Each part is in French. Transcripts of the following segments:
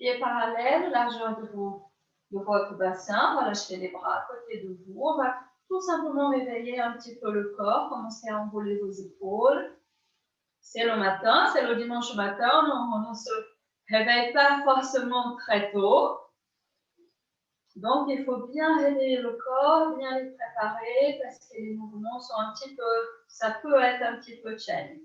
Pieds parallèles, largeur de votre bassin. On va lâcher les bras à côté de vous. On va tout simplement réveiller un petit peu le corps. Commencez à enrouler vos épaules. C'est le matin, c'est le dimanche matin. On ne se réveille pas forcément très tôt. Donc, il faut bien réveiller le corps, bien les préparer parce que les mouvements sont un petit peu, ça peut être un petit peu challenge.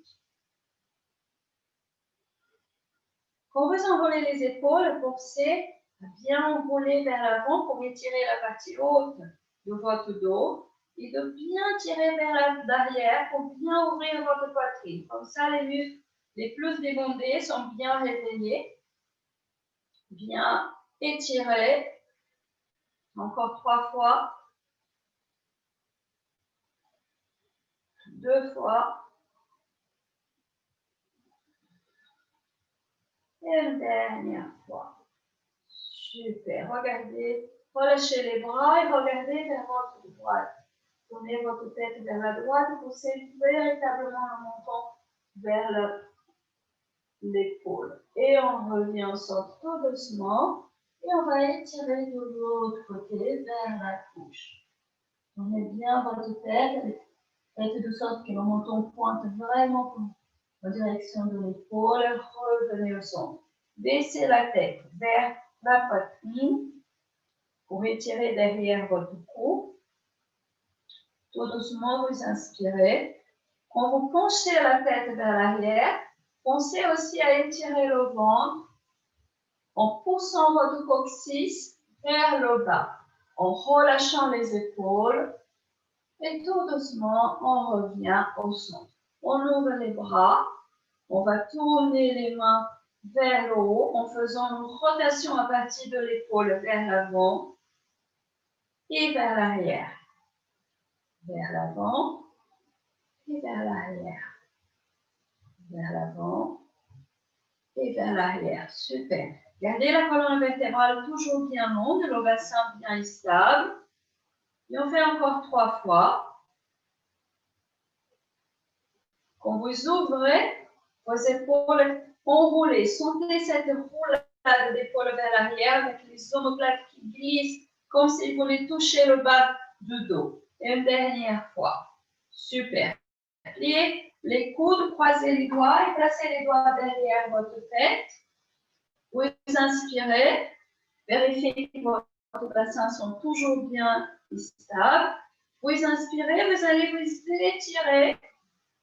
Quand vous enroulez les épaules, pensez à bien enrouler vers l'avant pour étirer la partie haute de votre dos et de bien tirer vers l'arrière pour bien ouvrir votre poitrine. Comme ça, les muscles les plus débondés sont bien réveillés, bien étirés. Encore 3 fois. 2 fois. Et une dernière fois. Super. Regardez, relâchez les bras et regardez vers votre droite. Tournez votre tête vers la droite et poussez véritablement le menton vers l'épaule. Et on revient au centre tout doucement. Et on va étirer de l'autre côté vers la couche. Tournez bien votre tête. Faites de sorte que le menton pointe vraiment en direction de l'épaule. Revenez au centre. Baissez la tête vers la poitrine pour étirer derrière votre cou. Tout doucement, vous inspirez. Quand vous penchez la tête vers l'arrière, pensez aussi à étirer le ventre en poussant votre coccyx vers le bas, en relâchant les épaules. Et tout doucement, on revient au centre. On ouvre les bras. On va tourner les mains vers le haut en faisant une rotation à partir de l'épaule vers l'avant et vers l'arrière. Vers l'avant et vers l'arrière. Vers l'avant et vers l'arrière. Super. Gardez la colonne vertébrale toujours bien longue, le bassin bien stable. Et on fait encore 3 fois. Quand vous ouvrez vos épaules enroulées, sentez cette roulade d'épaule vers l'arrière avec les omoplates qui glissent comme si vous voulez toucher le bas du dos. Et une dernière fois. Super. Pliez les coudes, croisez les doigts et placez les doigts derrière votre tête. Vous inspirez. Vérifiez que votre bassin sont toujours bien stables. Vous inspirez, vous allez vous étirer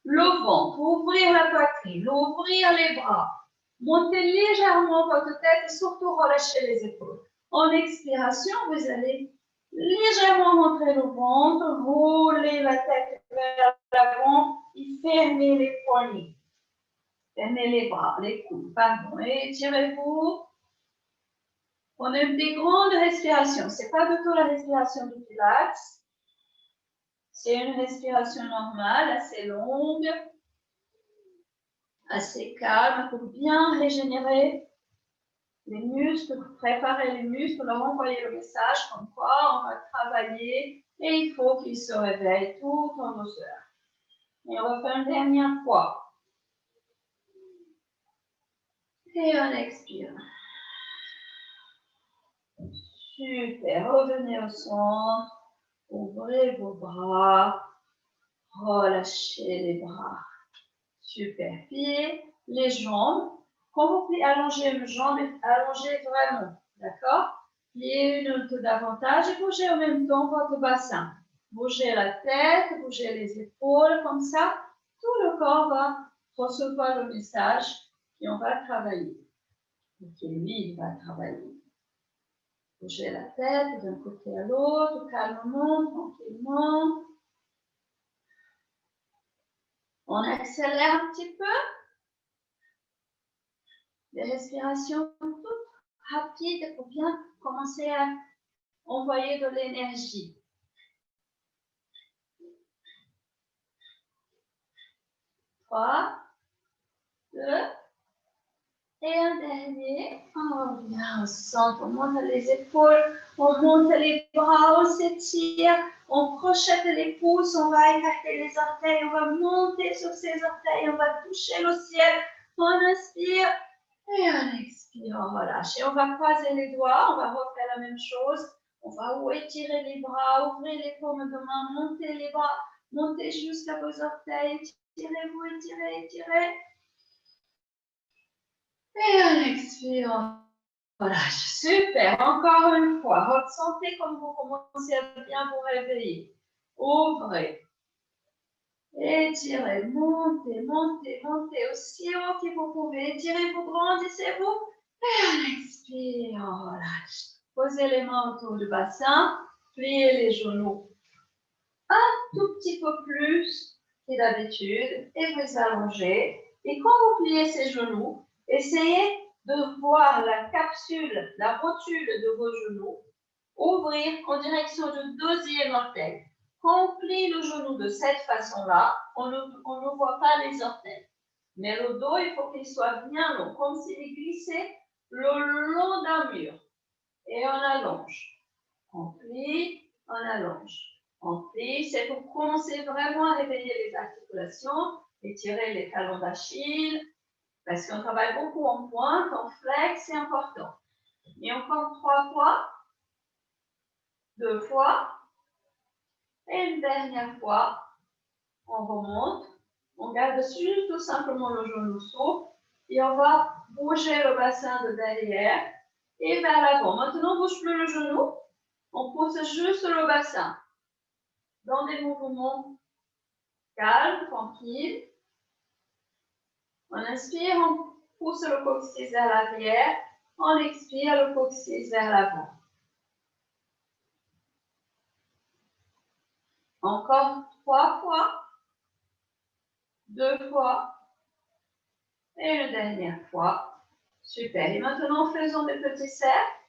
le ventre, ouvrir la poitrine, ouvrir les bras. Montez légèrement votre tête et surtout relâchez les épaules. En expiration, vous allez légèrement montrer le ventre, rouler la tête vers l'avant et fermez les poignets. Fermez les bras, les coudes, pardon. Et étirez-vous. Prenez des grandes respirations. Ce n'est pas du tout la respiration du Pilates. C'est une respiration normale, assez longue, assez calme pour bien régénérer les muscles, préparer les muscles, leur envoyer le message comme quoi on va travailler et il faut qu'ils se réveillent tout en douceur. Et on va faire une dernière fois. Et on expire. Super. Revenez au centre. Ouvrez vos bras. Relâchez les bras. Super. Pliez les jambes. Quand vous pliez, allongez une jambe, allongez vraiment. D'accord? Pliez une tout davantage et bougez en même temps votre bassin. Bougez la tête, bougez les épaules, comme ça, tout le corps va recevoir le message et on va travailler. Ok, lui, il va travailler. Bougez la tête d'un côté à l'autre, calmement, tranquillement. On accélère un petit peu. Des respirations toutes rapides pour bien commencer à envoyer de l'énergie. 3, 2, et un dernier. On revient au centre, on monte les épaules, on monte les bras, on s'étire, on crochette les pouces, on va écarter les orteils, on va monter sur ces orteils, on va toucher le ciel. On inspire Et en expirant, on relâche. Et on va croiser les doigts, on va refaire la même chose. On va étirer les bras, ouvrir les paumes de main, monter les bras, monter jusqu'à vos orteils. Étirez-vous, étirez, étirez. Et en expirant, relâche. Super. Encore une fois. Ressentez comme vous commencez à bien vous réveiller. Ouvrez. Étirez, montez, montez, montez aussi haut que vous pouvez. Étirez-vous, grandissez-vous. Et on expire, on relâche. Posez les mains autour du bassin. Pliez les genoux un tout petit peu plus que d'habitude. Et vous allongez. Et quand vous pliez ces genoux, essayez de voir la capsule, la rotule de vos genoux ouvrir en direction du deuxième orteil. Quand on plie le genou de cette façon-là, on ne voit pas les orteils. Mais le dos, il faut qu'il soit bien long, comme s'il est glissé le long d'un mur. Et on allonge. On plie, on allonge. On plie, c'est pour commencer vraiment à réveiller les articulations, étirer les talons d'Achille, parce qu'on travaille beaucoup en pointe, en flex, c'est important. Et encore 3 fois. 2 fois. Et une dernière fois, on remonte. On garde juste tout simplement le genou souple. Et on va bouger le bassin de derrière et vers l'avant. Maintenant, on ne bouge plus le genou. On pousse juste le bassin. Dans des mouvements calmes, tranquilles. On inspire, on pousse le coccyx vers l'arrière. On expire, le coccyx vers l'avant. Encore 3 fois. 2 fois. Et une dernière fois. Super. Et maintenant, faisons des petits cercles.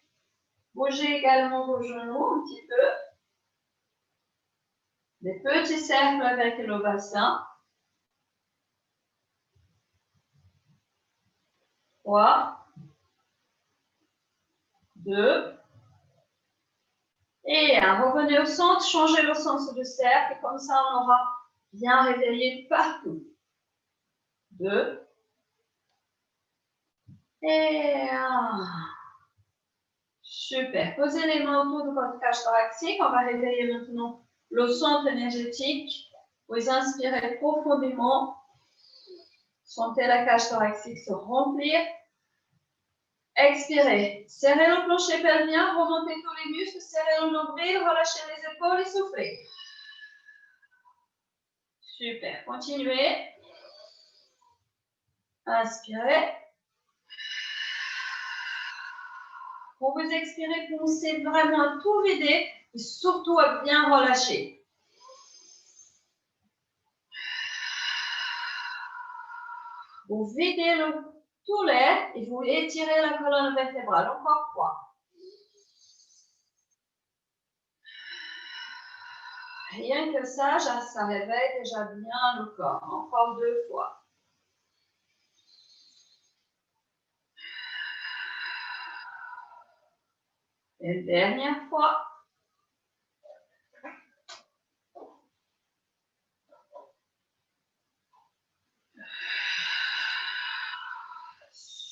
Bougez également vos genoux un petit peu. Des petits cercles avec le bassin. 3, 2, et 1. Revenez au centre, changez le sens du cercle. Et comme ça, on aura bien réveillé partout. 2, et 1. Super. Posez les mains autour de votre cage thoracique. On va réveiller maintenant le centre énergétique. Vous inspirez profondément. Sentez la cage thoracique se remplir. Expirez. Serrez le plancher pelvien, remontez tous les muscles, serrez le nombril, relâchez les épaules et soufflez. Super. Continuez. Inspirez. Quand vous expirez, commencez vraiment à tout vider et surtout à bien relâcher. Vous videz tout l'air et vous étirez la colonne vertébrale. Encore 3. Rien que ça, ça réveille déjà bien le corps. Encore 2 fois. Une dernière fois.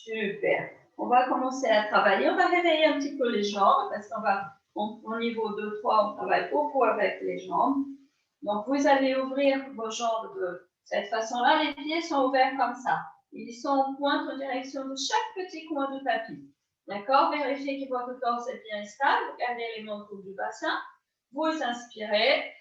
Super. On va commencer à travailler. On va réveiller un petit peu les jambes parce qu'on va, au niveau 2-3, on travaille beaucoup avec les jambes. Donc, vous allez ouvrir vos jambes de cette façon-là. Les pieds sont ouverts comme ça. Ils sont en pointe en direction de chaque petit coin du tapis. D'accord? Vérifiez que votre corps est bien stable. Gardez les mains autour du bassin. Vous inspirez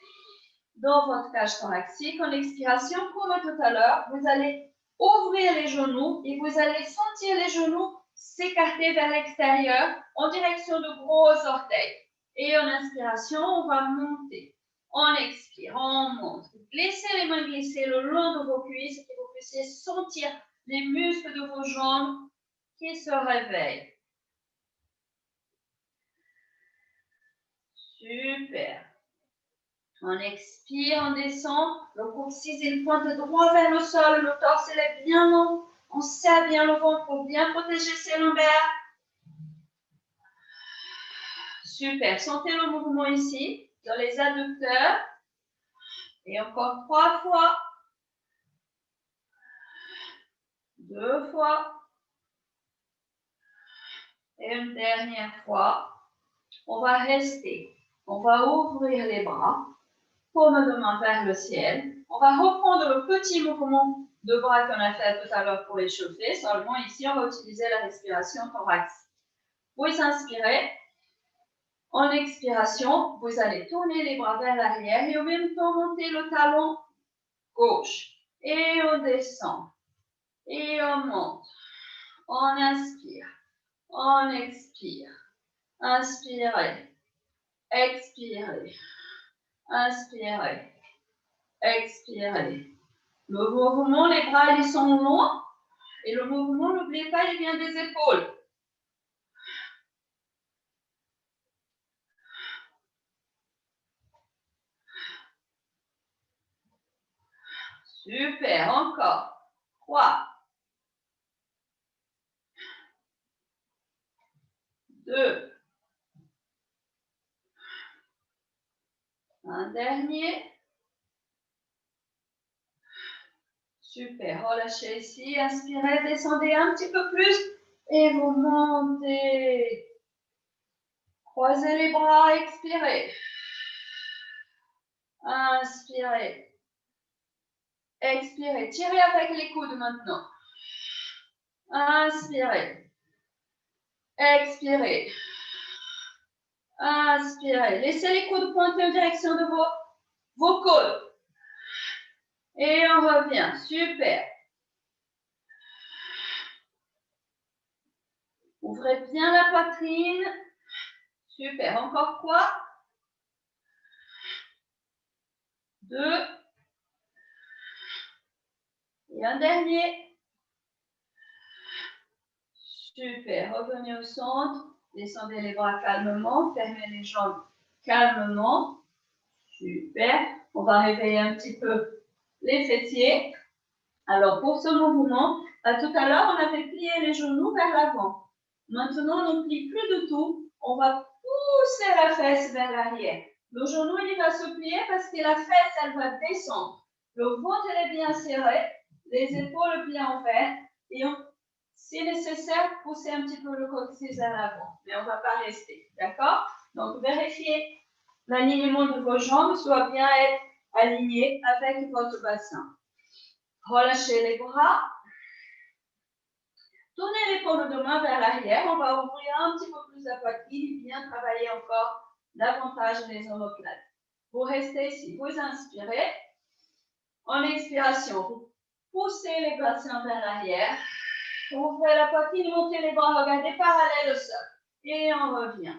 dans votre cage thoracique. En expiration, comme tout à l'heure, vous allez ouvrir les genoux et vous allez sentir les genoux s'écarter vers l'extérieur en direction de gros orteils. Et en inspiration, on va monter. On expire, on monte. Laissez les mains glisser le long de vos cuisses et que vous puissiez sentir les muscles de vos jambes qui se réveillent. Super. On expire, on descend. Le coccyx il pointe droit vers le sol. Le torse est bien long. On serre bien le ventre pour bien protéger ses lombaires. Super. Sentez le mouvement ici, dans les adducteurs. Et encore 3 fois. 2 fois. Et une dernière fois, on va rester. On va ouvrir les bras, paume de main vers le ciel. On va reprendre le petit mouvement de bras qu'on a fait tout à l'heure pour échauffer. Seulement ici, on va utiliser la respiration thoracique. Vous inspirez. En expiration, vous allez tourner les bras vers l'arrière et en même temps monter le talon gauche. Et on descend. Et on monte. On inspire. On expire. Inspirez. Expirez. Inspirez. Expirez. Le mouvement, les bras, ils sont longs. Et le mouvement, n'oubliez pas, il vient des épaules. Super, encore. 3, 2, un dernier. Super, relâchez ici, inspirez, descendez un petit peu plus et vous montez. Croisez les bras, expirez. Inspirez. Expirez, tirez avec les coudes maintenant. Inspirez. Expirez. Inspirez. Laissez les coudes pointer en direction de vos côtes. Et on revient. Super. Ouvrez bien la poitrine. Super. Encore quoi? 2. Et un dernier. Super. Revenez au centre. Descendez les bras calmement. Fermez les jambes calmement. Super. On va réveiller un petit peu les fessiers. Alors, pour ce mouvement, tout à l'heure, on avait plié les genoux vers l'avant. Maintenant, on ne plie plus du tout. On va pousser la fesse vers l'arrière. Le genou, il va se plier parce que la fesse, elle va descendre. Le ventre, il est bien serré. Les épaules bien ouvertes. Et si nécessaire, pousser un petit peu le coccyx vers l'avant. Mais on ne va pas rester. D'accord? Donc, vérifiez l'alignement de vos jambes doit bien être aligné avec votre bassin. Relâchez les bras. Tournez l'épaule de main vers l'arrière. On va ouvrir un petit peu plus la poitrine. Bien travailler encore davantage les omoplates. Vous restez ici. Vous inspirez. En expiration, vous poussez les bassins vers l'arrière. Ouvrez la poitrine, montez les bras, regardez parallèle au sol. Et on revient.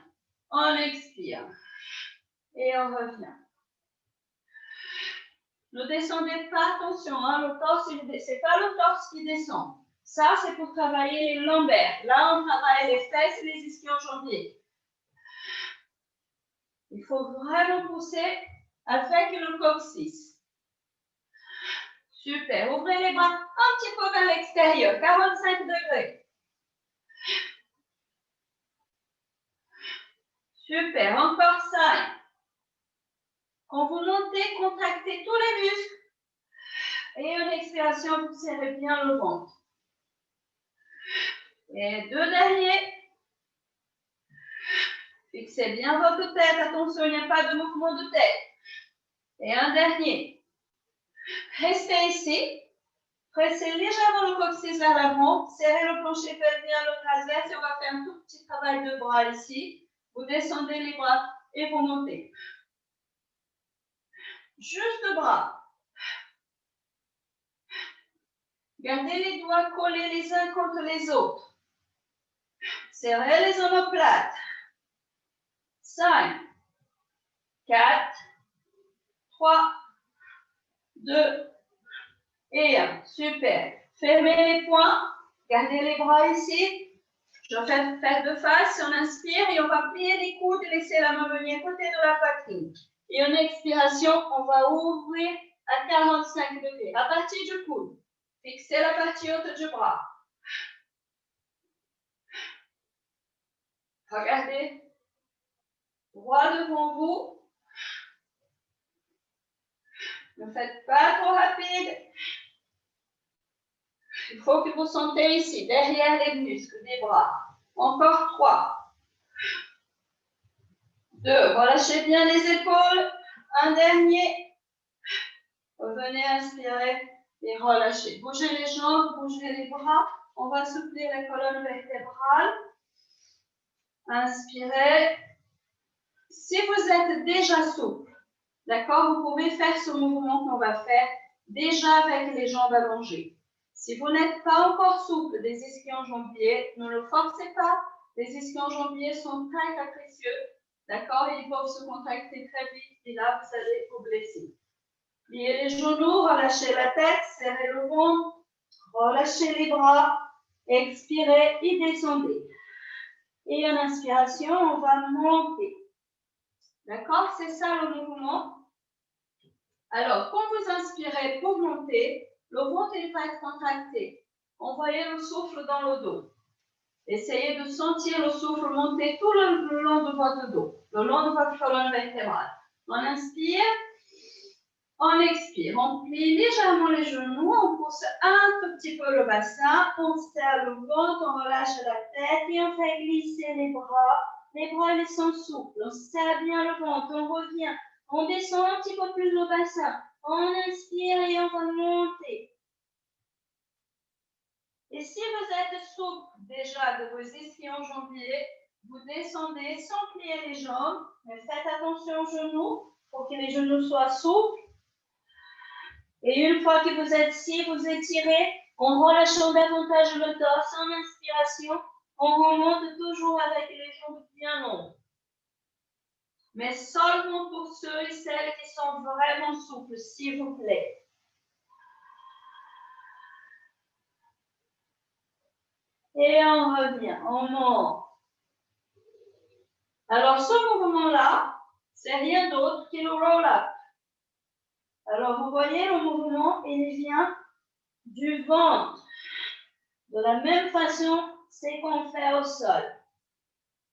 On expire. Et on revient. Ne descendez pas, attention, hein, le torse, c'est pas le torse qui descend. Ça, c'est pour travailler les lombaires. Là, on travaille les fesses et les ischio-jambiers. Il faut vraiment pousser avec le coccyx. Super. Ouvrez les bras un petit peu vers l'extérieur, 45 degrés. Super. Encore 5. Quand vous montez, contractez tous les muscles. Et en expiration, vous serrez bien le ventre. Et 2 derniers. Fixez bien votre tête. Attention, il n'y a pas de mouvement de tête. Et un dernier. Restez ici. Pressez légèrement le coccyx vers l'avant. Serrez le plancher pelvien, le transverse. Et on va faire un tout petit travail de bras ici. Vous descendez les bras et vous montez. Juste le bras. Gardez les doigts collés les uns contre les autres. Serrez les omoplates. 5, 4, 3, 2 et 1. Super. Fermez les poings. Gardez les bras ici. Je vais faire de face. On inspire et on va plier les coudes et laisser la main venir à côté de la poitrine. Et en expiration, on va ouvrir à 45 degrés. À partir du coude, fixez la partie haute du bras. Regardez droit devant vous. Ne faites pas trop rapide. Il faut que vous sentez ici, derrière les muscles des bras. Encore 3. 2. Relâchez bien les épaules. Un dernier. Revenez, inspirer et relâchez. Bougez les jambes, bougez les bras. On va soutenir la colonne vertébrale. Inspirez. Si vous êtes déjà souple, d'accord, vous pouvez faire ce mouvement qu'on va faire déjà avec les jambes allongées. Si vous n'êtes pas encore souple des ischio-jambiers, ne le forcez pas. Les ischio-jambiers sont très capricieux, d'accord, ils peuvent se contracter très vite et là, vous allez vous blesser. Pliez les genoux, relâchez la tête, serrez le ventre, relâchez les bras, expirez et descendez. Et en inspiration, on va monter. D'accord? C'est ça le mouvement. Alors, quand vous inspirez pour monter, le ventre il va être contracté. Envoyez le souffle dans le dos. Essayez de sentir le souffle monter tout le long de votre dos, le long de votre colonne vertébrale. On inspire, on expire. On plie légèrement les genoux, on pousse un tout petit peu le bassin, on serre le ventre, on relâche la tête et on fait glisser les bras. Les bras, ils sont souples. On serre bien le ventre, on revient. On descend un petit peu plus le bassin. On inspire et on va monter. Et si vous êtes souple déjà de vos ischio-jambiers, vous descendez sans plier les jambes, mais faites attention aux genoux pour que les genoux soient souples. Et une fois que vous êtes ici, vous étirez en relâchant davantage le torse en inspiration. On remonte toujours avec les jambes bien longues. Mais seulement pour ceux et celles qui sont vraiment souples, s'il vous plaît. Et on revient, on monte. Alors, ce mouvement-là, c'est rien d'autre que le roll-up. Alors, vous voyez, le mouvement, il vient du ventre. De la même façon, c'est qu'on fait au sol.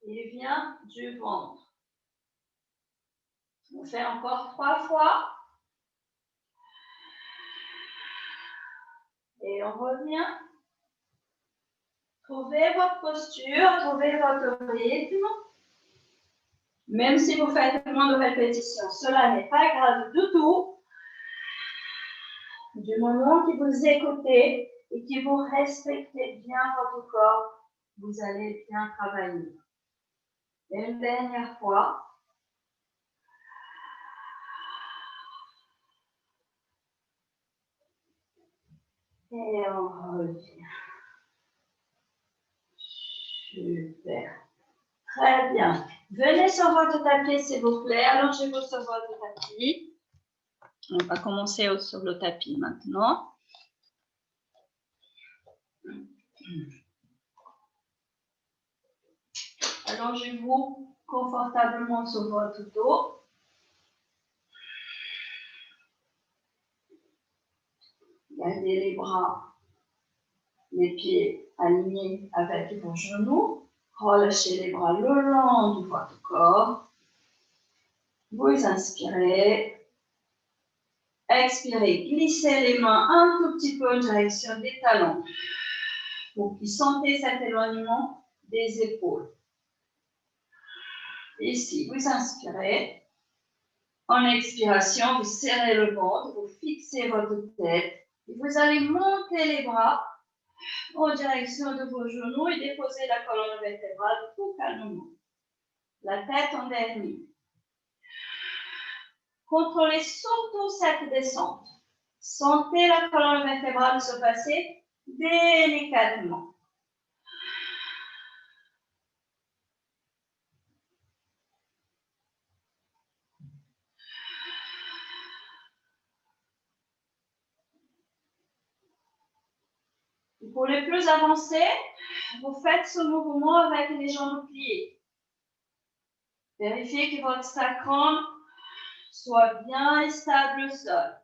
Il vient du ventre. On fait encore 3 fois. Et on revient. Trouvez votre posture, trouvez votre rythme. Même si vous faites moins de répétitions, cela n'est pas grave du tout. Du moment que vous écoutez et que vous respectez bien votre corps, vous allez bien travailler. Et une dernière fois. Et on revient. Super. Très bien. Venez sur votre tapis, s'il vous plaît. Allongez-vous sur votre tapis. On va commencer sur le tapis maintenant. Allongez-vous confortablement sur votre dos. Gardez les bras, les pieds alignés avec vos genoux. Relâchez les bras le long de votre corps. Vous inspirez. Expirez. Glissez les mains un tout petit peu en direction des talons. Pour qu'ils sentent cet éloignement des épaules. Ici, vous inspirez. En expiration, vous serrez le ventre, vous fixez votre tête. Et vous allez monter les bras en direction de vos genoux et déposer la colonne vertébrale tout calmement. La tête en dernier. Contrôlez surtout cette descente. Sentez la colonne vertébrale se passer délicatement. Pour les plus avancés, vous faites ce mouvement avec les jambes pliées. Vérifiez que votre sacrum soit bien et stable au sol.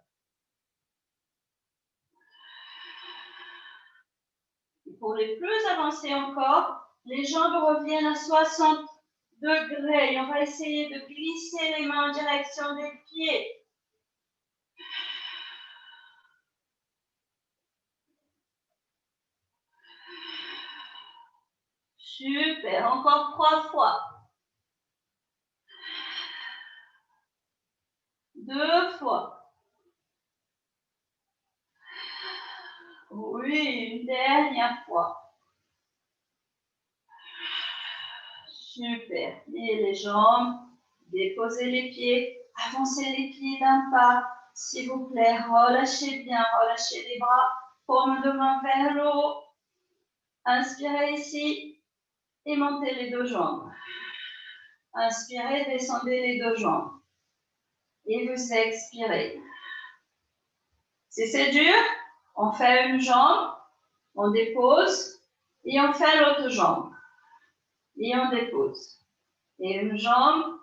Et pour les plus avancés encore, les jambes reviennent à 60 degrés. Et on va essayer de glisser les mains en direction des pieds. Super. Encore 3 fois. 2 fois. Oui, une dernière fois. Super. Pliez les jambes. Déposez les pieds. Avancez les pieds d'un pas. S'il vous plaît, relâchez bien. Relâchez les bras. Paume de main vers le haut. Inspirez ici. Et montez les deux jambes. Inspirez, descendez les deux jambes. Et vous expirez. Si c'est dur, on fait une jambe, on dépose, et on fait l'autre jambe. Et on dépose. Et une jambe,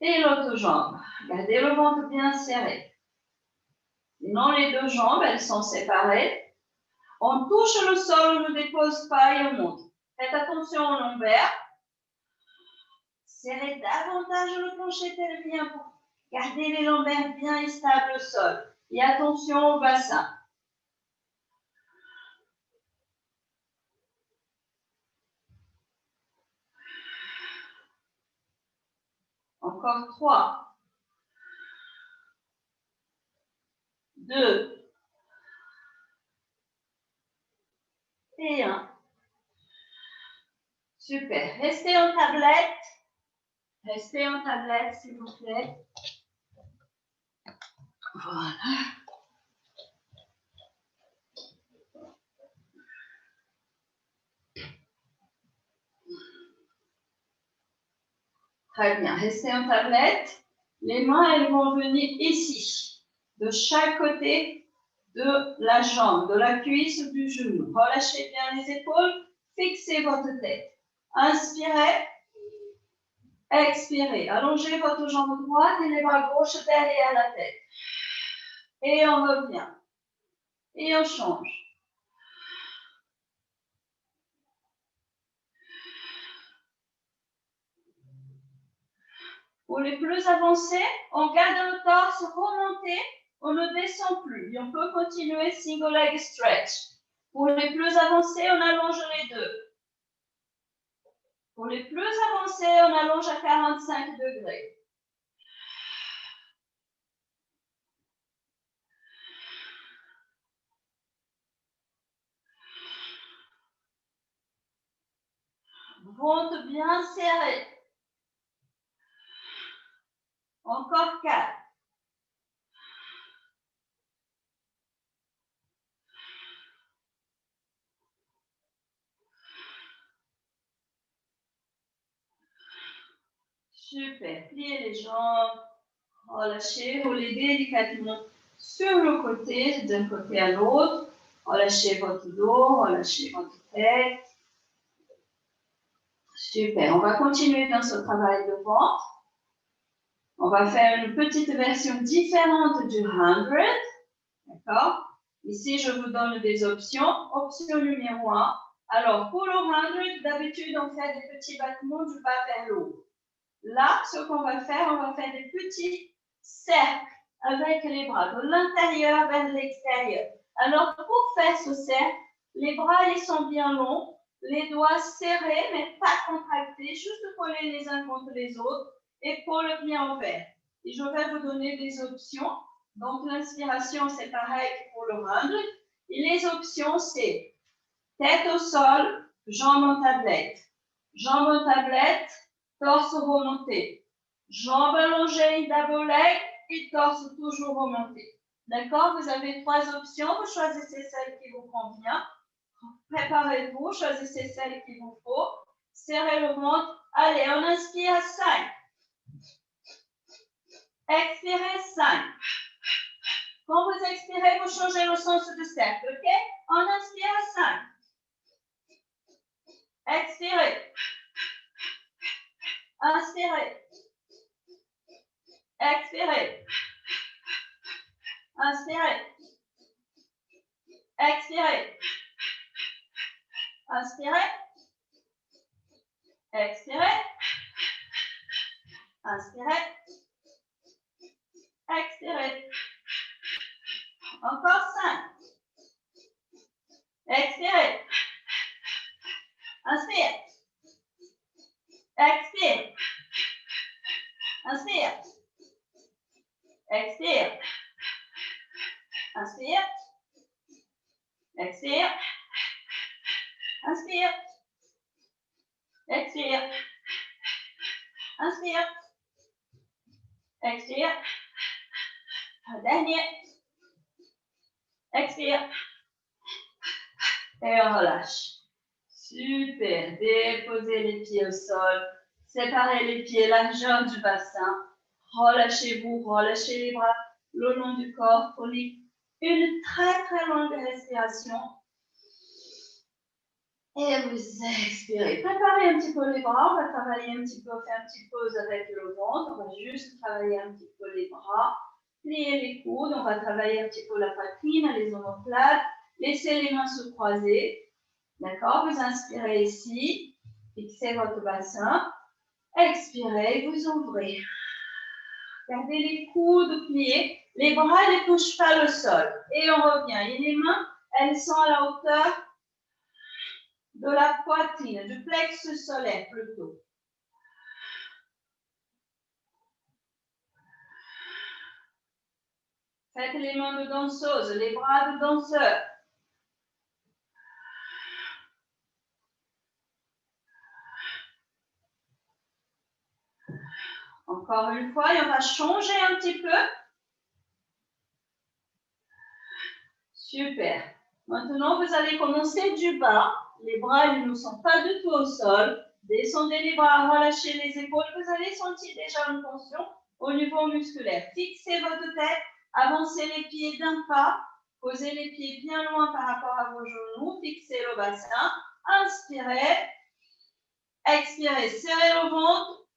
et l'autre jambe. Gardez le ventre bien serré. Sinon, les deux jambes, elles sont séparées. On touche le sol, on ne dépose pas et on monte. Faites attention au lombaire. Serrez davantage le plancher pelvien pour garder les lombaires bien stables au sol. Et attention au bassin. Encore 3. 2. Et 1. Super. Restez en tablette. Restez en tablette, s'il vous plaît. Voilà. Très bien. Restez en tablette. Les mains, elles vont venir ici, de chaque côté de la jambe, de la cuisse ou du genou. Relâchez bien les épaules. Fixez votre tête. Inspirez. Expirez. Allongez votre jambe droite et les bras gauche derrière la tête. Et on revient. Et on change. Pour les plus avancés, on garde le torse remonté, on ne descend plus. Et on peut continuer single leg stretch. Pour les plus avancés, on allonge les deux. Pour les plus avancés, on allonge à 45 degrés. Ventre bien serré. Encore 4. Super. Pliez les jambes. Relâchez, roulez délicatement sur le côté, d'un côté à l'autre. Relâchez votre dos, relâchez votre tête. Super. On va continuer dans ce travail de ventre. On va faire une petite version différente du 100. D'accord? Ici, je vous donne des options. Option numéro 1. Alors, pour le 100, d'habitude, on fait des petits battements du bas vers le haut. Là, ce qu'on va faire, on va faire des petits cercles avec les bras de l'intérieur vers l'extérieur. Alors, pour faire ce cercle, les bras, ils sont bien longs, les doigts serrés, mais pas contractés, juste collés les uns contre les autres, épaules bien ouvertes. Et je vais vous donner des options. Donc, l'inspiration, c'est pareil que pour le 100. Et les options, c'est tête au sol, jambes en tablette. Jambes en tablette, torse remonté. Jambes allongées, double leg et torse toujours remonté. D'accord? Vous avez 3 options. Vous choisissez celle qui vous convient. Préparez-vous, choisissez celle qu'il vous faut. Serrez le ventre. Allez, on inspire 5. Expirez 5. Quand vous expirez, vous changez le sens du cercle, ok? On inspire 5. Expirez. Inspirez. Expirez. Inspirez. Expirez. Inspirez. Expirez. Inspirez. Expirez. Encore 5. Expirez. Inspire. Expire. Inspire. Expire. Dernier. Expire. Et on relâche. Super. Déposez les pieds au sol. Séparez les pieds, largeur du bassin. Relâchez-vous, relâchez les bras le long du corps. Prenez une très très longue respiration. Et vous expirez. Préparez un petit peu les bras. On va travailler un petit peu, faire une petite pause avec le ventre. On va juste travailler un petit peu les bras. Pliez les coudes. On va travailler un petit peu la poitrine, les omoplates. Laissez les mains se croiser. D'accord? Vous inspirez ici. Fixez votre bassin. Expirez, vous ouvrez. Gardez les coudes pliés. Les bras ne touchent pas le sol. Et on revient. Et les mains, elles sont à la hauteur de la poitrine, du plexus solaire plutôt. Faites les mains de danseuse, les bras de danseur. Encore une fois, et on va changer un petit peu. Super. Maintenant, vous allez commencer du bas. Les bras ils ne sont pas du tout au sol. Descendez les bras, relâchez les épaules. Vous allez sentir déjà une tension au niveau musculaire. Fixez votre tête, avancez les pieds d'un pas. Posez les pieds bien loin par rapport à vos genoux. Fixez le bassin. Inspirez. Expirez. Serrez le ventre.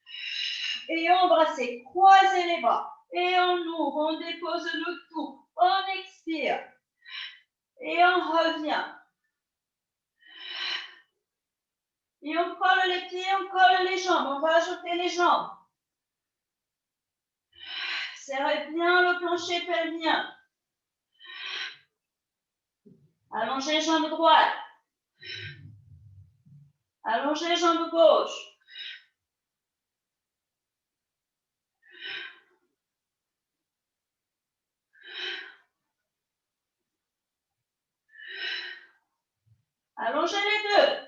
Et embrassez. Croisez les bras. Et on ouvre. On dépose le tout. On expire. Et on revient. Et on colle les pieds, on colle les jambes. On va ajouter les jambes. Serrez bien le plancher pelvien. Allongez jambe droite. Allongez jambe gauche. Allongez les deux.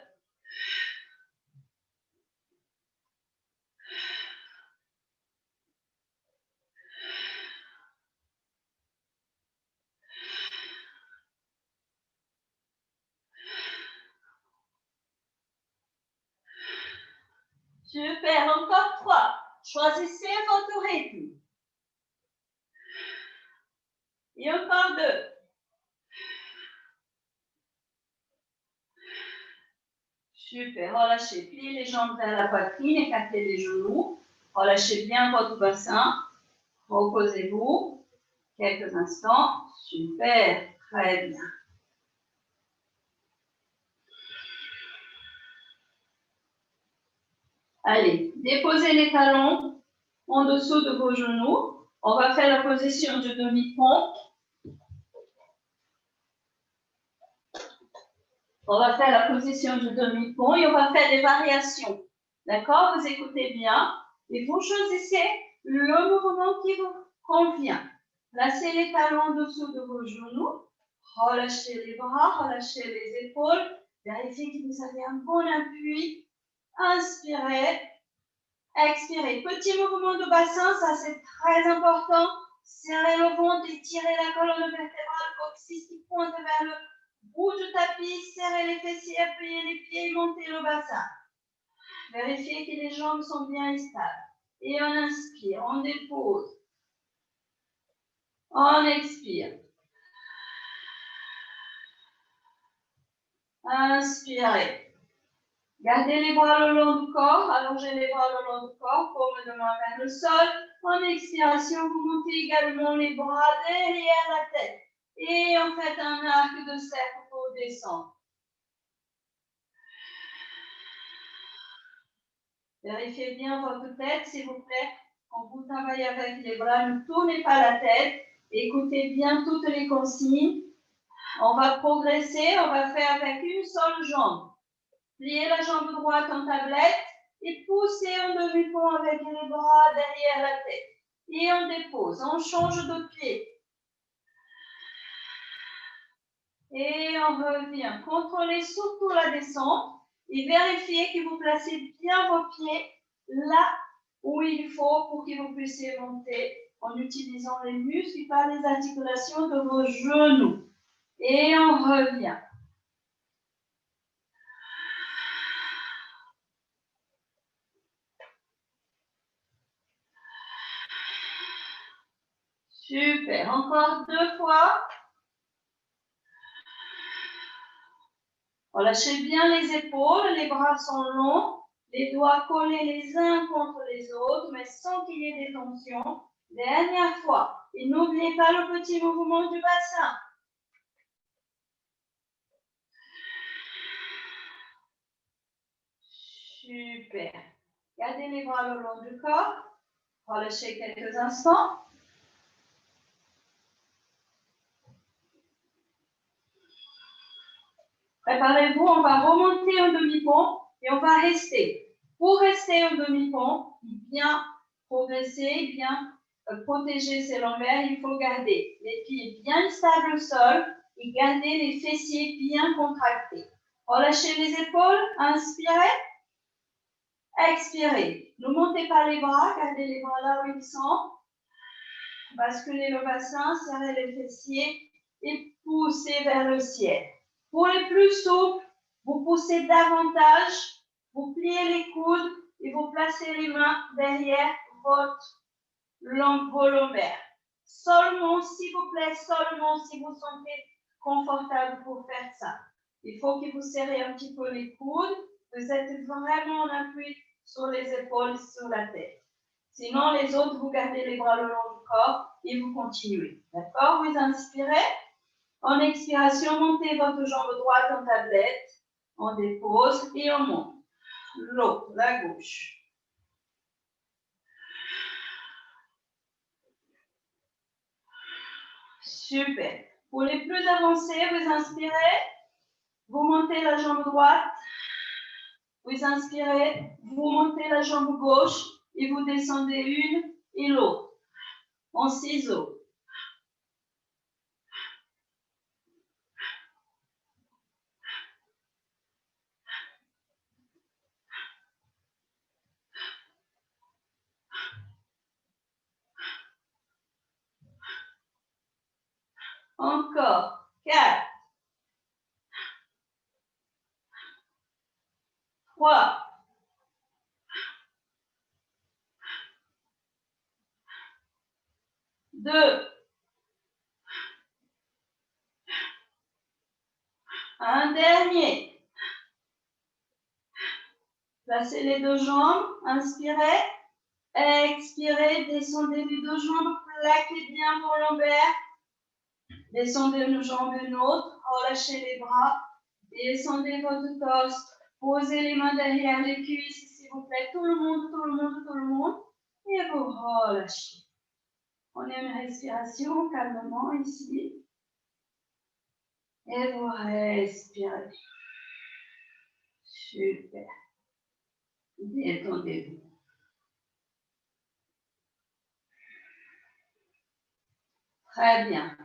Super, encore 3. Choisissez votre rythme. Et encore 2. Super, relâchez, pliez les jambes vers la poitrine, écartez les genoux. Relâchez bien votre bassin. Reposez-vous quelques instants. Super, très bien. Allez, déposez les talons en dessous de vos genoux. On va faire la position du demi-pont. On va faire la position du demi-pont et on va faire des variations. D'accord? Vous écoutez bien et vous choisissez le mouvement qui vous convient. Placez les talons en dessous de vos genoux. Relâchez les bras, relâchez les épaules. Vérifiez que vous avez un bon appui. Inspirez. Expirez. Petit mouvement de bassin, ça c'est très important. Serrez le ventre, étirez la colonne vertébrale, coccyx qui pointe vers le bout du tapis. Serrez les fessiers, appuyez les pieds et montez le bassin. Vérifiez que les jambes sont bien stables. Et on inspire, on dépose. On expire. Inspirez. Gardez les bras le long du corps, allongez les bras le long du corps, paume de main vers le sol. En expiration, vous montez également les bras derrière la tête. Et en fait un arc de cercle pour descendre. Vérifiez bien votre tête, s'il vous plaît. Quand vous travaillez avec les bras, ne tournez pas la tête. Écoutez bien toutes les consignes. On va progresser, on va faire avec une seule jambe. Pliez la jambe droite en tablette et poussez en demi-pont avec les bras derrière la tête. Et on dépose, on change de pied. Et on revient. Contrôlez surtout la descente et vérifiez que vous placez bien vos pieds là où il faut pour que vous puissiez monter en utilisant les muscles par les articulations de vos genoux. Et on revient. Super. Encore 2 fois. Relâchez bien les épaules, les bras sont longs, les doigts collés les uns contre les autres, mais sans qu'il y ait des tensions. Dernière fois. Et n'oubliez pas le petit mouvement du bassin. Super. Gardez les bras le long du corps. Relâchez quelques instants. Préparez-vous, on va remonter un demi-pont et on va rester. Pour rester au demi-pont, bien progresser, bien protéger ses lombaires, il faut garder les pieds bien stables au sol et garder les fessiers bien contractés. Relâchez les épaules, inspirez, expirez. Ne montez pas les bras, gardez les bras là où ils sont. Basculez le bassin, serrez les fessiers et poussez vers le ciel. Pour les plus souples, vous poussez davantage, vous pliez les coudes et vous placez les mains derrière vos lombaires. Seulement, s'il vous plaît, seulement si vous sentez confortable pour faire ça. Il faut que vous serrez un petit peu les coudes. Vous êtes vraiment en appui sur les épaules, sur la tête. Sinon, les autres, vous gardez les bras le long du corps et vous continuez. D'accord? Vous inspirez. En expiration, montez votre jambe droite en tablette. On dépose et on monte. L'autre, la gauche. Super. Pour les plus avancés, vous inspirez. Vous montez la jambe droite. Vous inspirez. Vous montez la jambe gauche et vous descendez une et l'autre. En ciseaux. Encore. 4. 3. 2. Un dernier. Placez les deux jambes. Inspirez. Expirez. Descendez les deux jambes. Plaquez bien vos lombaires. Descendez une jambe, une autre. Relâchez les bras. Descendez votre torse. Posez les mains derrière les cuisses, s'il vous plaît. Tout le monde, tout le monde, tout le monde. Et vous relâchez. On a une respiration calmement ici. Et vous respirez. Super. Détendez-vous. Très bien.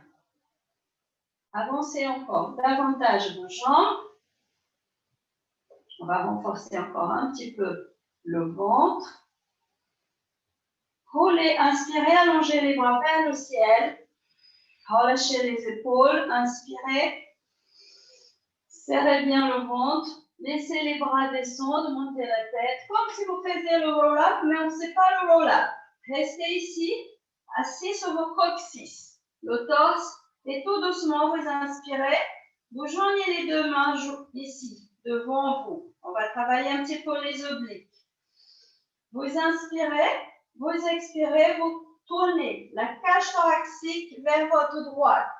Avancez encore davantage vos jambes. On va renforcer encore un petit peu le ventre. Roulez, inspirez, allongez les bras vers le ciel. Relâchez les épaules, inspirez. Serrez bien le ventre. Laissez les bras descendre, montez la tête. Comme si vous faisiez le roll-up, mais on ne sait pas le roll-up. Restez ici, assis sur vos coccyx. Le torse. Et tout doucement, vous inspirez. Vous joignez les deux mains ici, devant vous. On va travailler un petit peu les obliques. Vous inspirez, vous expirez, vous tournez la cage thoracique vers votre droite.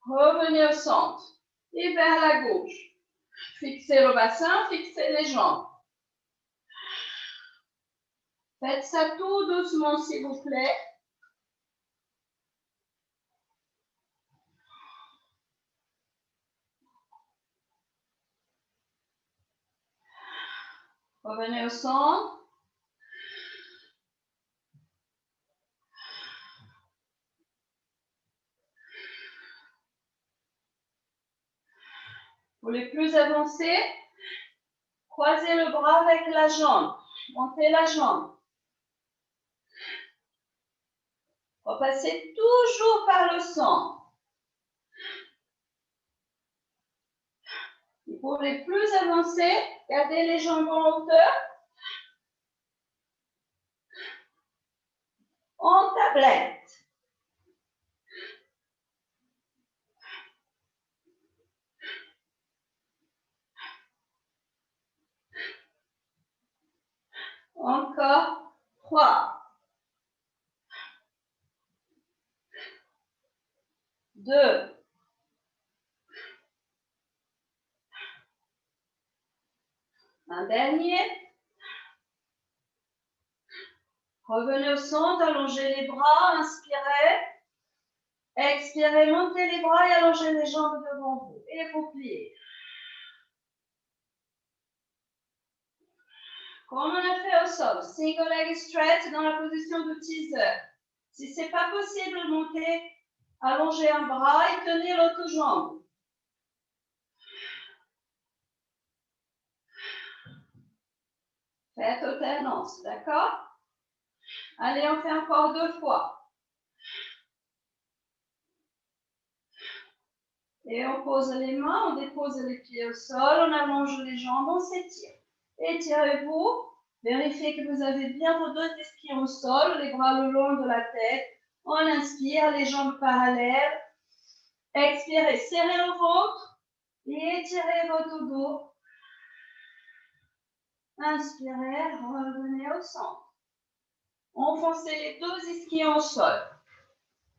Revenez au centre et vers la gauche. Fixez le bassin, fixez les jambes. Faites ça tout doucement, s'il vous plaît. Revenez au centre. Pour les plus avancés, croisez le bras avec la jambe. Montez la jambe. Repassez toujours par le centre. Et pour les plus avancés, gardez les jambes en hauteur. En tablette. Encore 3, 2, 1 dernier. Revenez au centre, allongez les bras, inspirez. Expirez, montez les bras et allongez les jambes devant vous. Et vous pliez. Comme on a fait au sol, single leg stretch dans la position de teaser. Si ce n'est pas possible, montez, allongez un bras et tenez l'autre jambe. Faites alternance, d'accord? Allez, on fait encore 2 fois. Et on pose les mains, on dépose les pieds au sol, on allonge les jambes, on s'étire. Étirez-vous. Vérifiez que vous avez bien vos 2 ischions au sol, les bras le long de la tête. On inspire, les jambes parallèles. Expirez, serrez le ventre et étirez votre dos. Inspirez, revenez au centre. Enfoncez les 2 ischions au sol.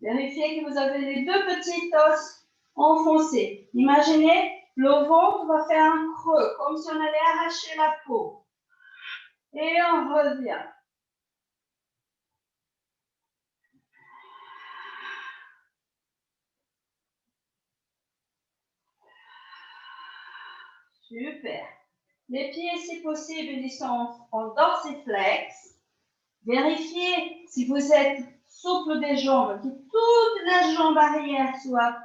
Vérifiez que vous avez les 2 petites os enfoncées. Imaginez, le ventre va faire un creux, comme si on allait arracher la peau. Et on revient. Super. Les pieds, si possible, ils sont en dorsiflex. Vérifiez si vous êtes souple des jambes, que toute la jambe arrière soit